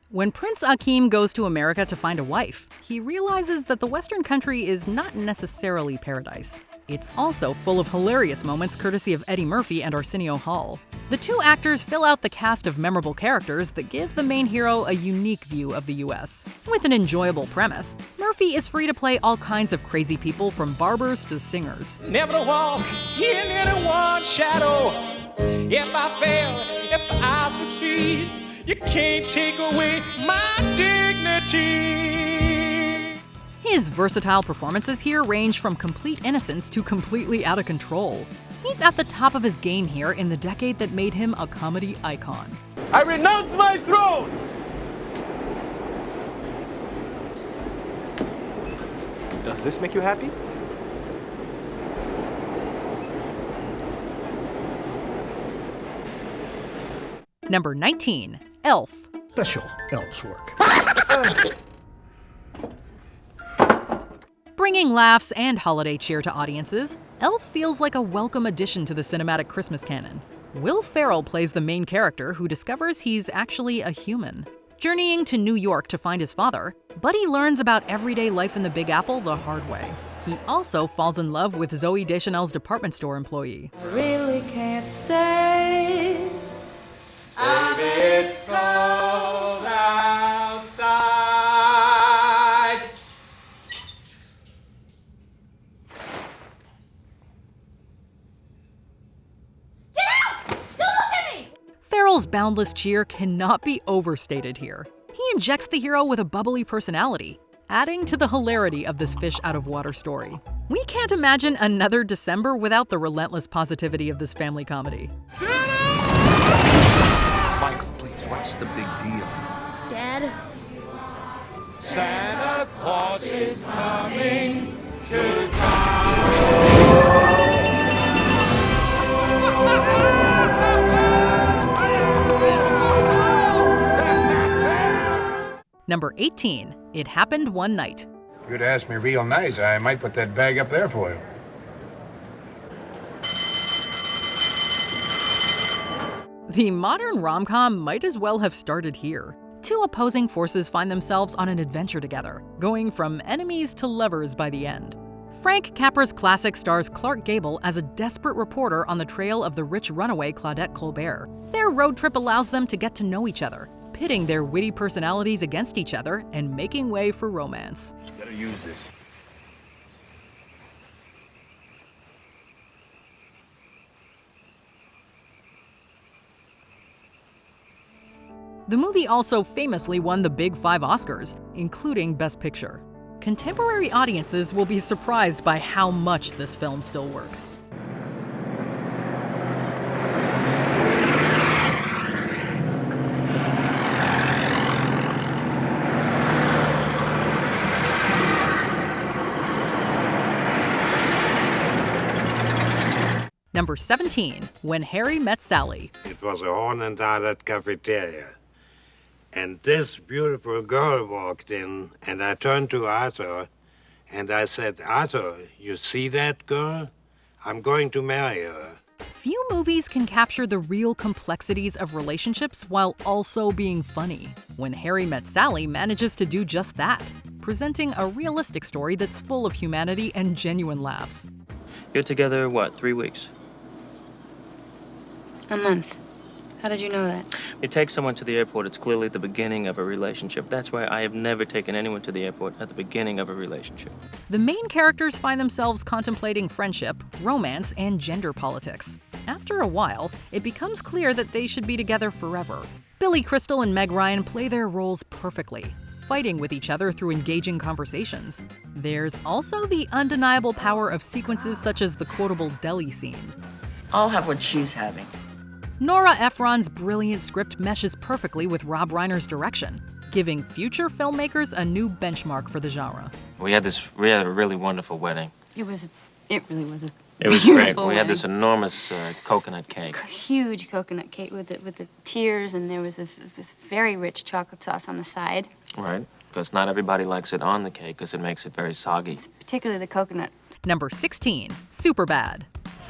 When Prince Akeem goes to America to find a wife, he realizes that the Western country is not necessarily paradise. It's also full of hilarious moments courtesy of Eddie Murphy and Arsenio Hall. The two actors fill out the cast of memorable characters that give the main hero a unique view of the US. With an enjoyable premise, Murphy is free to play all kinds of crazy people from barbers to singers. Never to walk in anyone's shadow. If I fail, if I succeed, you can't take away my dignity. His versatile performances here range from complete innocence to completely out of control. He's at the top of his game here in the decade that made him a comedy icon. I renounce my throne! Does this make you happy? Number 19, Elf. Special elf's work. Bringing laughs and holiday cheer to audiences, Elf feels like a welcome addition to the cinematic Christmas canon. Will Ferrell plays the main character who discovers he's actually a human. Journeying to New York to find his father, Buddy learns about everyday life in the Big Apple the hard way. He also falls in love with Zooey Deschanel's department store employee. I really can't stay. Baby, it's cold outside. Ferrell's boundless cheer cannot be overstated here. He injects the hero with a bubbly personality, adding to the hilarity of this fish-out-of-water story. We can't imagine another December without the relentless positivity of this family comedy. Michael, please, what's the big deal? Dad? Santa Claus is coming to town. Number 18, It Happened One Night. If you'd asked me real nice, I might put that bag up there for you. The modern rom-com might as well have started here. Two opposing forces find themselves on an adventure together, going from enemies to lovers by the end. Frank Capra's classic stars Clark Gable as a desperate reporter on the trail of the rich runaway Claudette Colbert. Their road trip allows them to get to know each other, pitting their witty personalities against each other and making way for romance. Better use this. The movie also famously won the Big Five Oscars, including Best Picture. Contemporary audiences will be surprised by how much this film still works. Number 17, When Harry Met Sally. It was a horn-and-dagger cafeteria. And this beautiful girl walked in, and I turned to Arthur, and I said, Arthur, you see that girl? I'm going to marry her. Few movies can capture the real complexities of relationships while also being funny. When Harry Met Sally manages to do just that, presenting a realistic story that's full of humanity and genuine laughs. You're together, what, 3 weeks? A month. How did you know that? You take someone to the airport, it's clearly the beginning of a relationship. That's why I have never taken anyone to the airport at the beginning of a relationship. The main characters find themselves contemplating friendship, romance, and gender politics. After a while, it becomes clear that they should be together forever. Billy Crystal and Meg Ryan play their roles perfectly, fighting with each other through engaging conversations. There's also the undeniable power of sequences such as the quotable deli scene. I'll have what she's having. Nora Ephron's brilliant script meshes perfectly with Rob Reiner's direction, giving future filmmakers a new benchmark for the genre. We had a really wonderful wedding. It really was a It was great. We had this enormous coconut cake. huge coconut cake with the tears, and there was this very rich chocolate sauce on the side. Right, because not everybody likes it on the cake because it makes it very soggy. Particularly the coconut. Number 16, Superbad.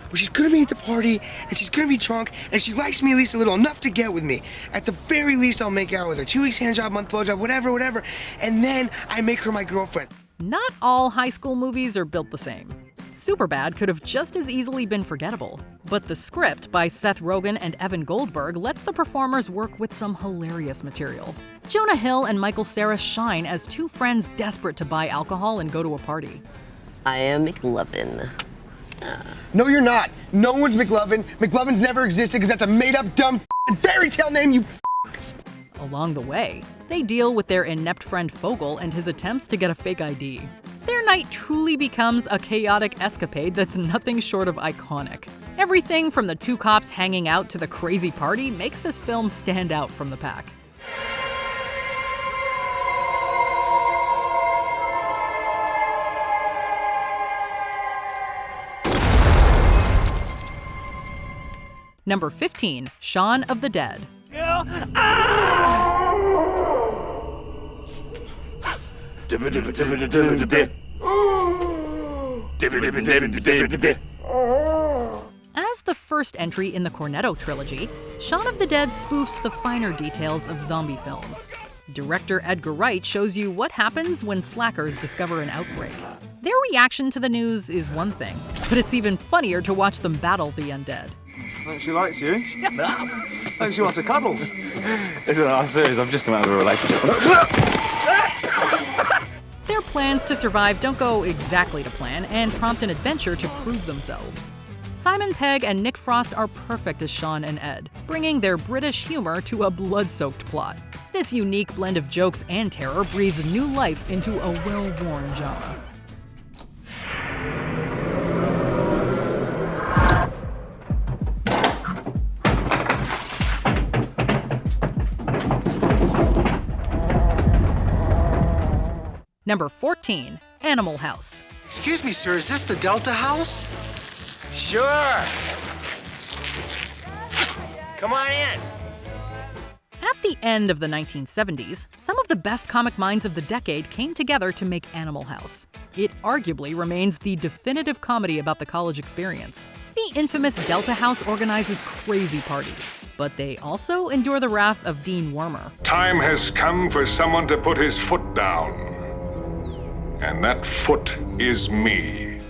where she's gonna be at the party, and she's gonna be drunk, and she likes me at least a little, enough to get with me. At the very least, I'll make out with her. 2 weeks hand job, month blow job, whatever. And then I make her my girlfriend. Not all high school movies are built the same. Superbad could have just as easily been forgettable. But the script by Seth Rogen and Evan Goldberg lets the performers work with some hilarious material. Jonah Hill and Michael Cera shine as two friends desperate to buy alcohol and go to a party. I am McLovin. No, you're not. No one's McLovin. McLovin's never existed because that's a made-up, dumb fairy tale name, you Along the way, they deal with their inept friend Fogel and his attempts to get a fake ID. Their night truly becomes a chaotic escapade that's nothing short of iconic. Everything from the two cops hanging out to the crazy party makes this film stand out from the pack. Number 15, Shaun of the Dead. As the first entry in the Cornetto trilogy, Shaun of the Dead spoofs the finer details of zombie films. Director Edgar Wright shows you what happens when slackers discover an outbreak. Their reaction to the news is one thing, but it's even funnier to watch them battle the undead. She likes you. And she wants a cuddle. Listen, I'm serious, I've just come out of a relationship. Their plans to survive don't go exactly to plan and prompt an adventure to prove themselves. Simon Pegg and Nick Frost are perfect as Sean and Ed, bringing their British humor to a blood-soaked plot. This unique blend of jokes and terror breathes new life into a well-worn genre. Number 14, Animal House. Excuse me, sir, is this the Delta House? Sure. Come on in. At the end of the 1970s, some of the best comic minds of the decade came together to make Animal House. It arguably remains the definitive comedy about the college experience. The infamous Delta House organizes crazy parties, but they also endure the wrath of Dean Wormer. Time has come for someone to put his foot down. And that foot is me.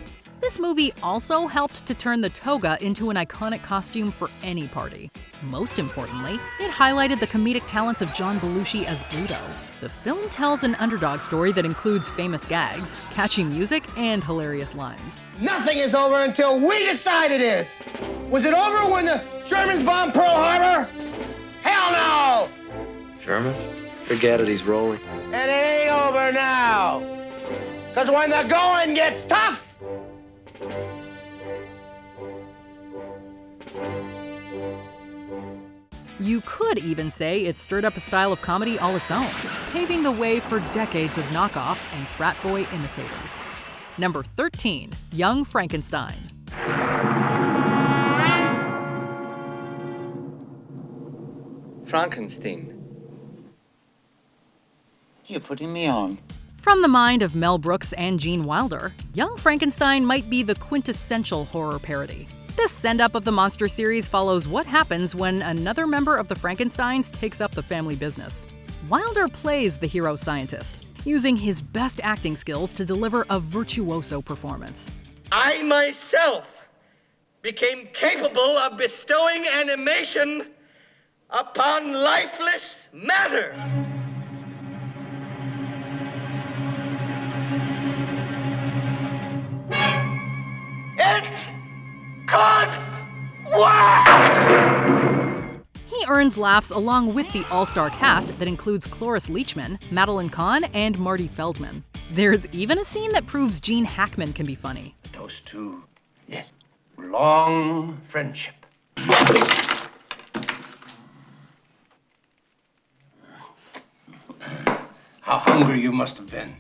This movie also helped to turn the toga into an iconic costume for any party. Most importantly, it highlighted the comedic talents of John Belushi as Bluto. The film tells an underdog story that includes famous gags, catchy music, and hilarious lines. Nothing is over until we decide it is. Was it over when the Germans bombed Pearl Harbor? Hell no! German? Forget it, he's rolling. And it ain't over now. Because when the going gets tough, you could even say it stirred up a style of comedy all its own, paving the way for decades of knockoffs and frat boy imitators. Number 13, Young Frankenstein. Frankenstein. You're putting me on. From the mind of Mel Brooks and Gene Wilder, Young Frankenstein might be the quintessential horror parody. This send-up of the monster series follows what happens when another member of the Frankensteins takes up the family business. Wilder plays the hero scientist, using his best acting skills to deliver a virtuoso performance. I myself became capable of bestowing animation upon lifeless matter. It could work! He earns laughs along with the all-star cast that includes Cloris Leachman, Madeline Kahn, and Marty Feldman. There's even a scene that proves Gene Hackman can be funny. Toast to, yes, long friendship. How hungry you must have been.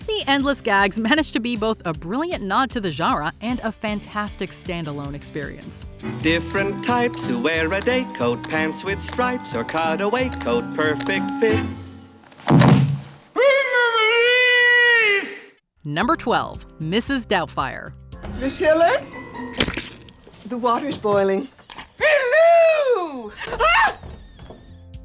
The endless gags manage to be both a brilliant nod to the genre and a fantastic standalone experience. Different types who wear a day coat, pants with stripes, or cutaway coat, perfect fits. Number 12, Mrs. Doubtfire. Miss Helen? The water's boiling. Hello! Ah!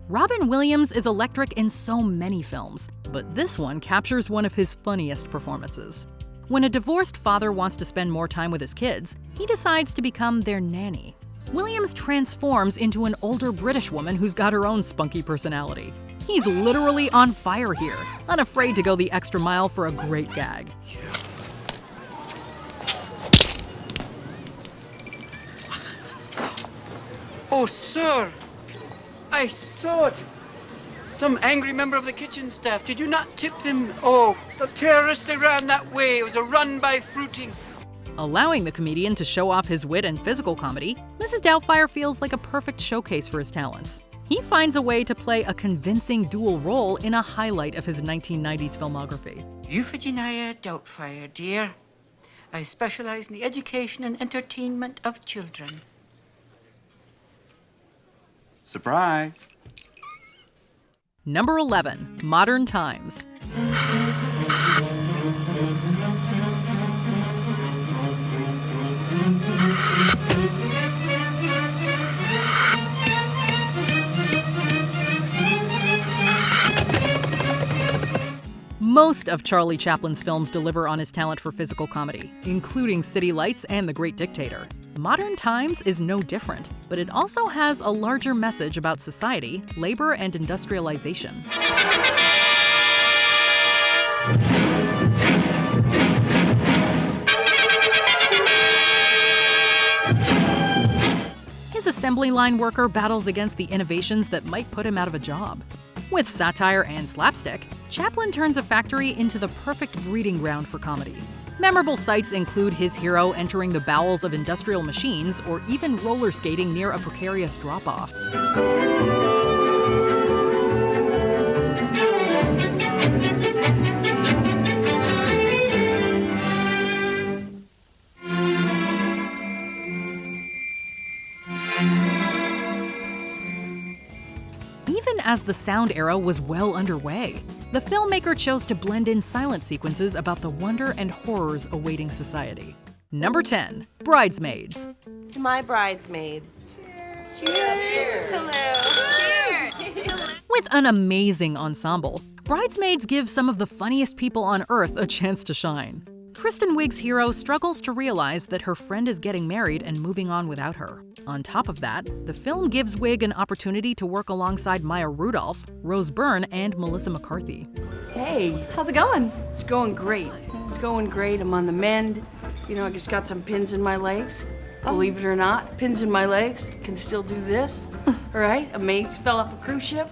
Robin Williams is electric in so many films, but this one captures one of his funniest performances. When a divorced father wants to spend more time with his kids, he decides to become their nanny. Williams transforms into an older British woman who's got her own spunky personality. He's literally on fire here, unafraid to go the extra mile for a great gag. Oh, sir, I saw it. Some angry member of the kitchen staff. Did you not tip them? Oh, the terrorists, they ran that way. It was a run by fruiting. Allowing the comedian to show off his wit and physical comedy, Mrs. Doubtfire feels like a perfect showcase for his talents. He finds a way to play a convincing dual role in a highlight of his 1990s filmography. Euphigenia Doubtfire, dear. I specialize in the education and entertainment of children. Surprise! Number 11, Modern Times. Most of Charlie Chaplin's films deliver on his talent for physical comedy, including City Lights and The Great Dictator. Modern Times is no different, but it also has a larger message about society, labor, and industrialization. His assembly line worker battles against the innovations that might put him out of a job. With satire and slapstick, Chaplin turns a factory into the perfect breeding ground for comedy. Memorable sights include his hero entering the bowels of industrial machines or even roller skating near a precarious drop-off. Even as the sound era was well underway, the filmmaker chose to blend in silent sequences about the wonder and horrors awaiting society. Number 10, Bridesmaids. To my bridesmaids. Cheers! Cheers! With an amazing ensemble, Bridesmaids gives some of the funniest people on earth a chance to shine. Kristen Wiig's hero struggles to realize that her friend is getting married and moving on without her. On top of that, the film gives Wiig an opportunity to work alongside Maya Rudolph, Rose Byrne, and Melissa McCarthy. Hey, how's it going? It's going great. It's going great. I'm on the mend. You know, I just got some pins in my legs. Believe it or not, pins in my legs. Can still do this. All right, a mate fell off a cruise ship.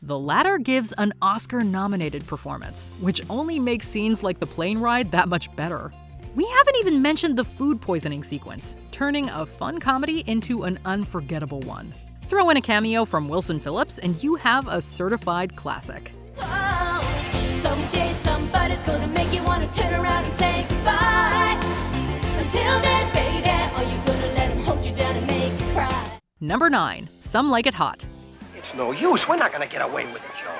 The latter gives an Oscar-nominated performance, which only makes scenes like the plane ride that much better. We haven't even mentioned the food poisoning sequence, turning a fun comedy into an unforgettable one. Throw in a cameo from Wilson Phillips and you have a certified classic. Oh, someday somebody's gonna make you wanna turn around and say goodbye. Until then, baby, are you gonna let him hold you down and make you cry? Number 9, Some Like It Hot. It's no use. We're not going to get away with it, Joe.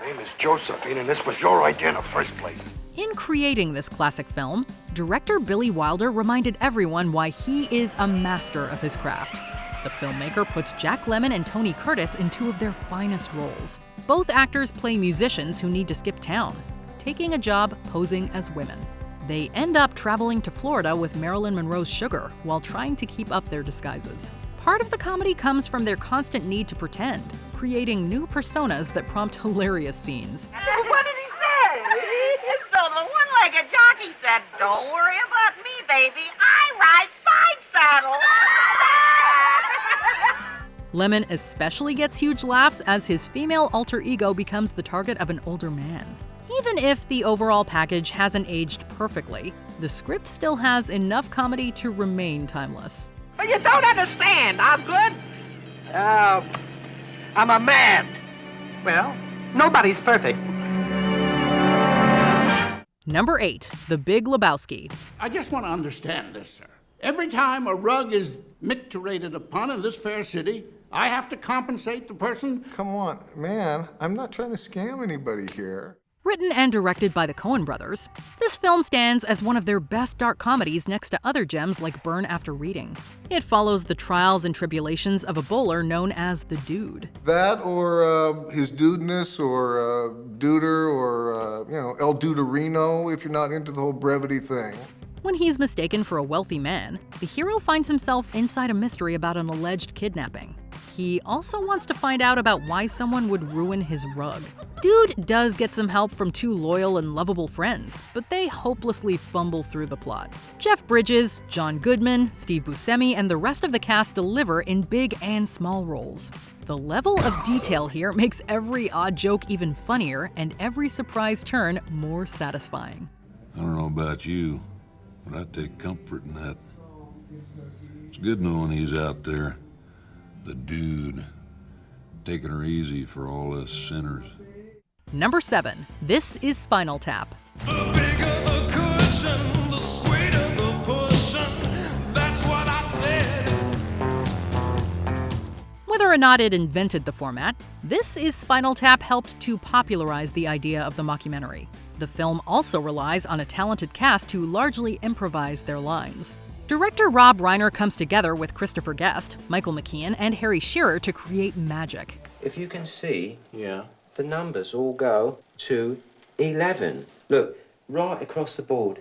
My name is Josephine, and this was your idea in the first place. In creating this classic film, director Billy Wilder reminded everyone why he is a master of his craft. The filmmaker puts Jack Lemmon and Tony Curtis in two of their finest roles. Both actors play musicians who need to skip town, taking a job posing as women. They end up traveling to Florida with Marilyn Monroe's Sugar while trying to keep up their disguises. Part of the comedy comes from their constant need to pretend, creating new personas that prompt hilarious scenes. What did he say? So the one-legged jockey said, "Don't worry about me, baby. I ride side saddle." Lemmon especially gets huge laughs as his female alter ego becomes the target of an older man. Even if the overall package hasn't aged perfectly, the script still has enough comedy to remain timeless. But you don't understand, Osgood. I'm a man. Well, nobody's perfect. Number 8, The Big Lebowski. I just want to understand this, sir. Every time a rug is micturated upon in this fair city, I have to compensate the person. Come on, man. I'm not trying to scam anybody here. Written and directed by the Coen brothers, this film stands as one of their best dark comedies next to other gems like Burn After Reading. It follows the trials and tribulations of a bowler known as the Dude. That or his dudeness or Duder or, El Duderino if you're not into the whole brevity thing. When he's mistaken for a wealthy man, the hero finds himself inside a mystery about an alleged kidnapping. He also wants to find out about why someone would ruin his rug. Dude does get some help from two loyal and lovable friends, but they hopelessly fumble through the plot. Jeff Bridges, John Goodman, Steve Buscemi, and the rest of the cast deliver in big and small roles. The level of detail here makes every odd joke even funnier and every surprise turn more satisfying. I don't know about you, but I take comfort in that. It's good knowing he's out there, the Dude, taking her easy for all us sinners. Number 7. This is Spinal Tap. Whether or not it invented the format, This is Spinal Tap helped to popularize the idea of the mockumentary. The film also relies on a talented cast who largely improvise their lines. Director Rob Reiner comes together with Christopher Guest, Michael McKean, and Harry Shearer to create magic. If you can see, the numbers all go to 11. Look, right across the board.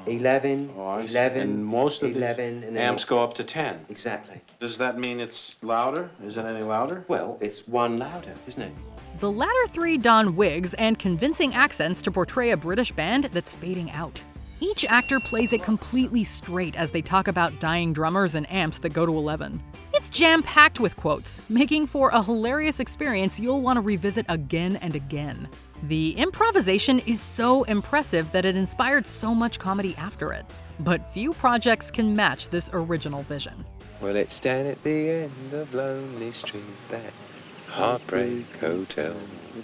11, 11, and most of 11, the and then amps go up to 10. Exactly. Does that mean it's louder? Is it any louder? Well, it's one louder, isn't it? The latter three don wigs and convincing accents to portray a British band that's fading out. Each actor plays it completely straight as they talk about dying drummers and amps that go to 11. It's jam-packed with quotes, making for a hilarious experience you'll want to revisit again and again. The improvisation is so impressive that it inspired so much comedy after it. But few projects can match this original vision. Well, it's down at the end of Lonely Street, that Heartbreak Hotel.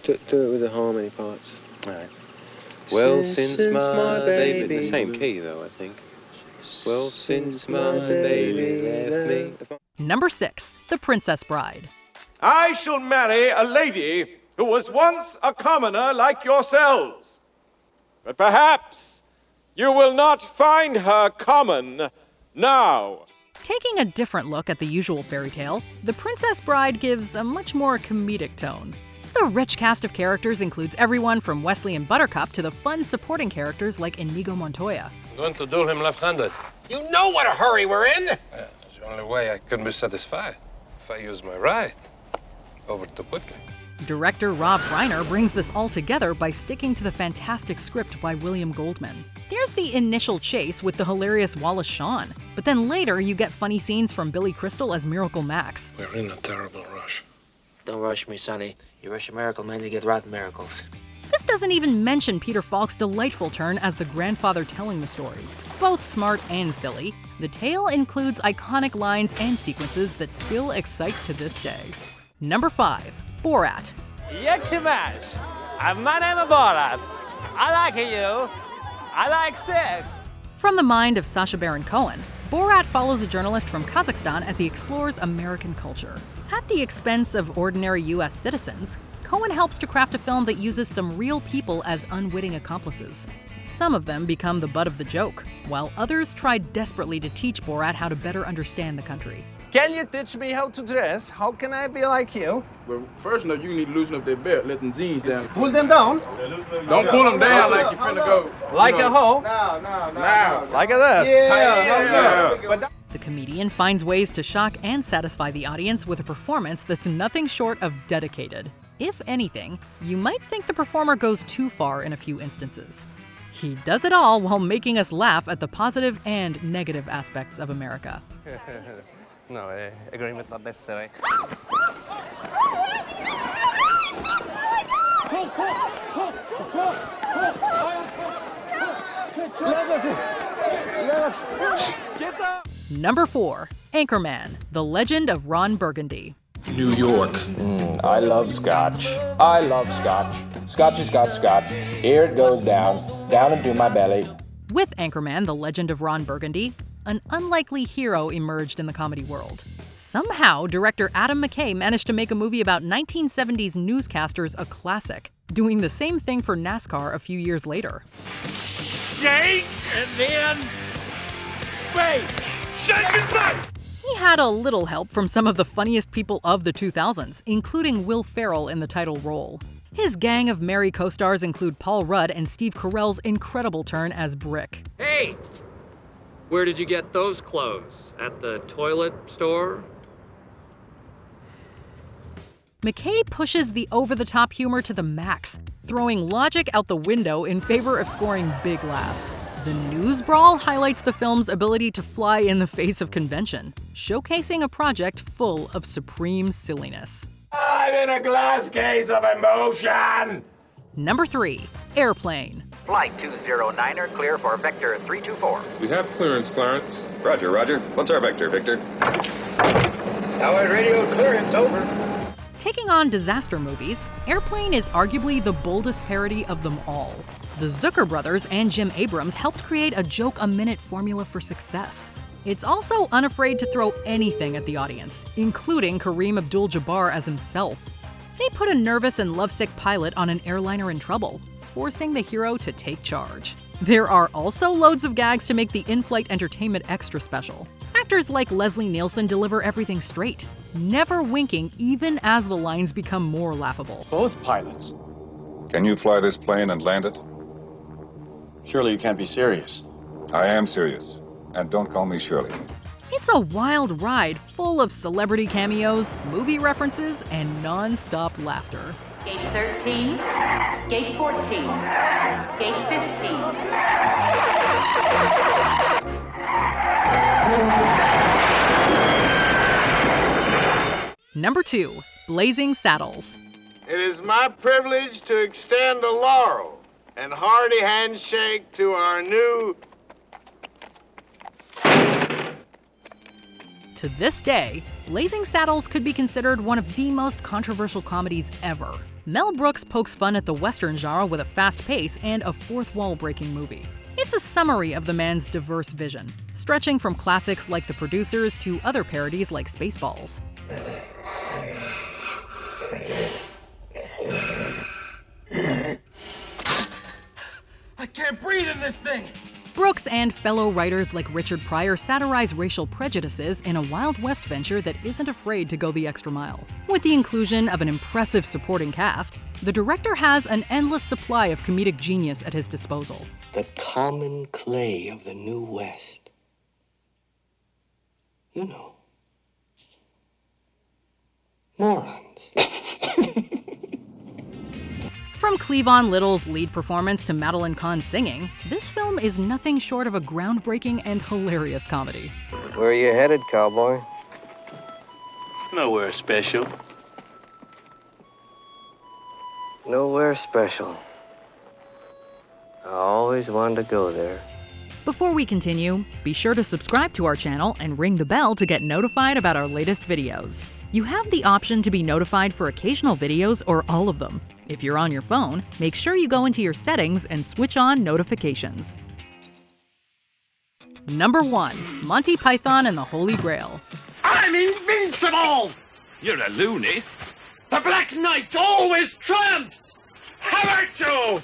Do it with the harmony parts. All right. Well, since my baby... In the same key, though, I think. Well, since my baby left me... Number 6. The Princess Bride. I shall marry a lady who was once a commoner like yourselves. But perhaps you will not find her common now. Taking a different look at the usual fairy tale, The Princess Bride gives a much more comedic tone. The rich cast of characters includes everyone from Wesley and Buttercup to the fun supporting characters like Inigo Montoya. I'm going to duel him left-handed. You know what a hurry we're in! It's the only way I couldn't be satisfied. If I use my right, over too quickly. Director Rob Reiner brings this all together by sticking to the fantastic script by William Goldman. There's the initial chase with the hilarious Wallace Shawn, but then later you get funny scenes from Billy Crystal as Miracle Max. We're in a terrible rush. Don't rush me, Sonny. You rush a miracle man, you get rotten miracles. This doesn't even mention Peter Falk's delightful turn as the grandfather telling the story. Both smart and silly, the tale includes iconic lines and sequences that still excite to this day. Number 5. Borat. Yakshimash. My name is Borat. I like you. I like sex. From the mind of Sacha Baron Cohen, Borat follows a journalist from Kazakhstan as he explores American culture. At the expense of ordinary U.S. citizens, Cohen helps to craft a film that uses some real people as unwitting accomplices. Some of them become the butt of the joke, while others try desperately to teach Borat how to better understand the country. Can you teach me how to dress? How can I be like you? Well, first, you need to loosen up their belt, let them jeans down. Pull them down? Don't pull them down like you're finna go. Like a hoe? No. Like a this? Yeah. The comedian finds ways to shock and satisfy the audience with a performance that's nothing short of dedicated. If anything, you might think the performer goes too far in a few instances. He does it all while making us laugh at the positive and negative aspects of America. No, agreement not necessary. Number 4. Anchorman, The Legend of Ron Burgundy. New York. I love scotch. I love scotch. Scotchy, scotch, scotch. Here it goes down into my belly. With Anchorman, The Legend of Ron Burgundy, an unlikely hero emerged in the comedy world. Somehow, director Adam McKay managed to make a movie about 1970s newscasters a classic. doing the same thing for NASCAR a few years later. Shake and then bake. Shake and bake. He had a little help from some of the funniest people of the 2000s, including Will Ferrell in the title role. His gang of merry co-stars include Paul Rudd and Steve Carell's incredible turn as Brick. Hey! Where did you get those clothes? At the toilet store? McKay pushes the over-the-top humor to the max, throwing logic out the window in favor of scoring big laughs. The news brawl highlights the film's ability to fly in the face of convention, showcasing a project full of supreme silliness. I'm in a glass case of emotion! Number 3. Airplane. Flight 209er, clear for Vector 324. We have clearance, Clarence. Roger, roger. What's our vector, Victor? Tower radio clearance, over. Taking on disaster movies, Airplane is arguably the boldest parody of them all. The Zucker brothers and Jim Abrams helped create a joke-a-minute formula for success. It's also unafraid to throw anything at the audience, including Kareem Abdul-Jabbar as himself. They put a nervous and lovesick pilot on an airliner in trouble, forcing the hero to take charge. There are also loads of gags to make the in-flight entertainment extra special. Actors like Leslie Nielsen deliver everything straight, never winking even as the lines become more laughable. Both pilots. Can you fly this plane and land it? Surely you can't be serious. I am serious. And don't call me Shirley. It's a wild ride full of celebrity cameos, movie references, and non-stop laughter. Gate 13, Gate 14, Gate 15. Number 2. Blazing Saddles. It is my privilege to extend a laurel and hearty handshake to our new... To this day, Blazing Saddles could be considered one of the most controversial comedies ever. Mel Brooks pokes fun at the Western genre with a fast pace and a fourth-wall-breaking movie. It's a summary of the man's diverse vision, stretching from classics like The Producers to other parodies like Spaceballs. I can't breathe in this thing! Brooks and fellow writers like Richard Pryor satirize racial prejudices in a Wild West venture that isn't afraid to go the extra mile. With the inclusion of an impressive supporting cast, the director has an endless supply of comedic genius at his disposal. The common clay of the New West. You know. Morons. From Cleavon Little's lead performance to Madeline Kahn's singing, this film is nothing short of a groundbreaking and hilarious comedy. Where are you headed, cowboy? Nowhere special. Nowhere special. I always wanted to go there. Before we continue, be sure to subscribe to our channel and ring the bell to get notified about our latest videos. You have the option to be notified for occasional videos or all of them. If you're on your phone, make sure you go into your settings and switch on notifications. Number 1. Monty Python and the Holy Grail. I'm invincible! You're a loony. The Black Knight always triumphs! How about you?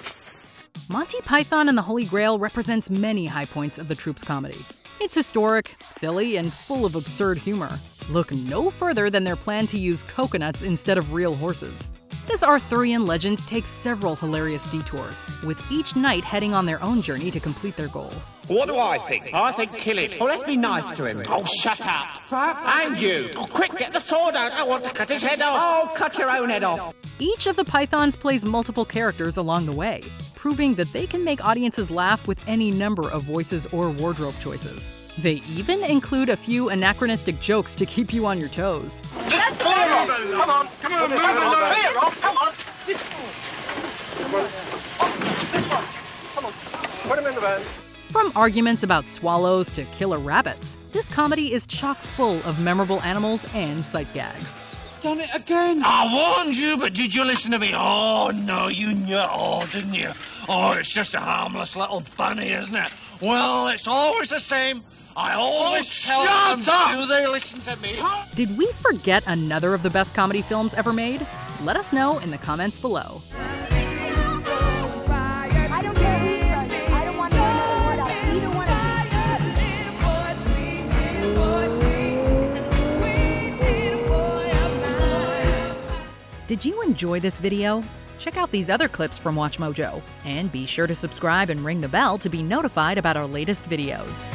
Monty Python and the Holy Grail represents many high points of the troupe's comedy. It's historic, silly, and full of absurd humor. Look no further than their plan to use coconuts instead of real horses. This Arthurian legend takes several hilarious detours, with each knight heading on their own journey to complete their goal. What do I think? I think kill him. Oh, let's be nice to him. Oh, shut up. And you. Oh, quick, get the sword out. I want to cut his head off. Oh, cut your own head off. Each of the Pythons plays multiple characters along the way, proving that they can make audiences laugh with any number of voices or wardrobe choices. They even include a few anachronistic jokes to keep you on your toes. Come on, move along. Come on. Put him in the van. From arguments about swallows to killer rabbits, this comedy is chock full of memorable animals and sight gags. Done it again. I warned you, but did you listen to me? Oh, no, you knew it all, didn't you? Oh, it's just a harmless little bunny, isn't it? Well, it's always the same. I always tell them, do they listen to me? Did we forget another of the best comedy films ever made? Let us know in the comments below. Did you enjoy this video? Check out these other clips from WatchMojo, and be sure to subscribe and ring the bell to be notified about our latest videos.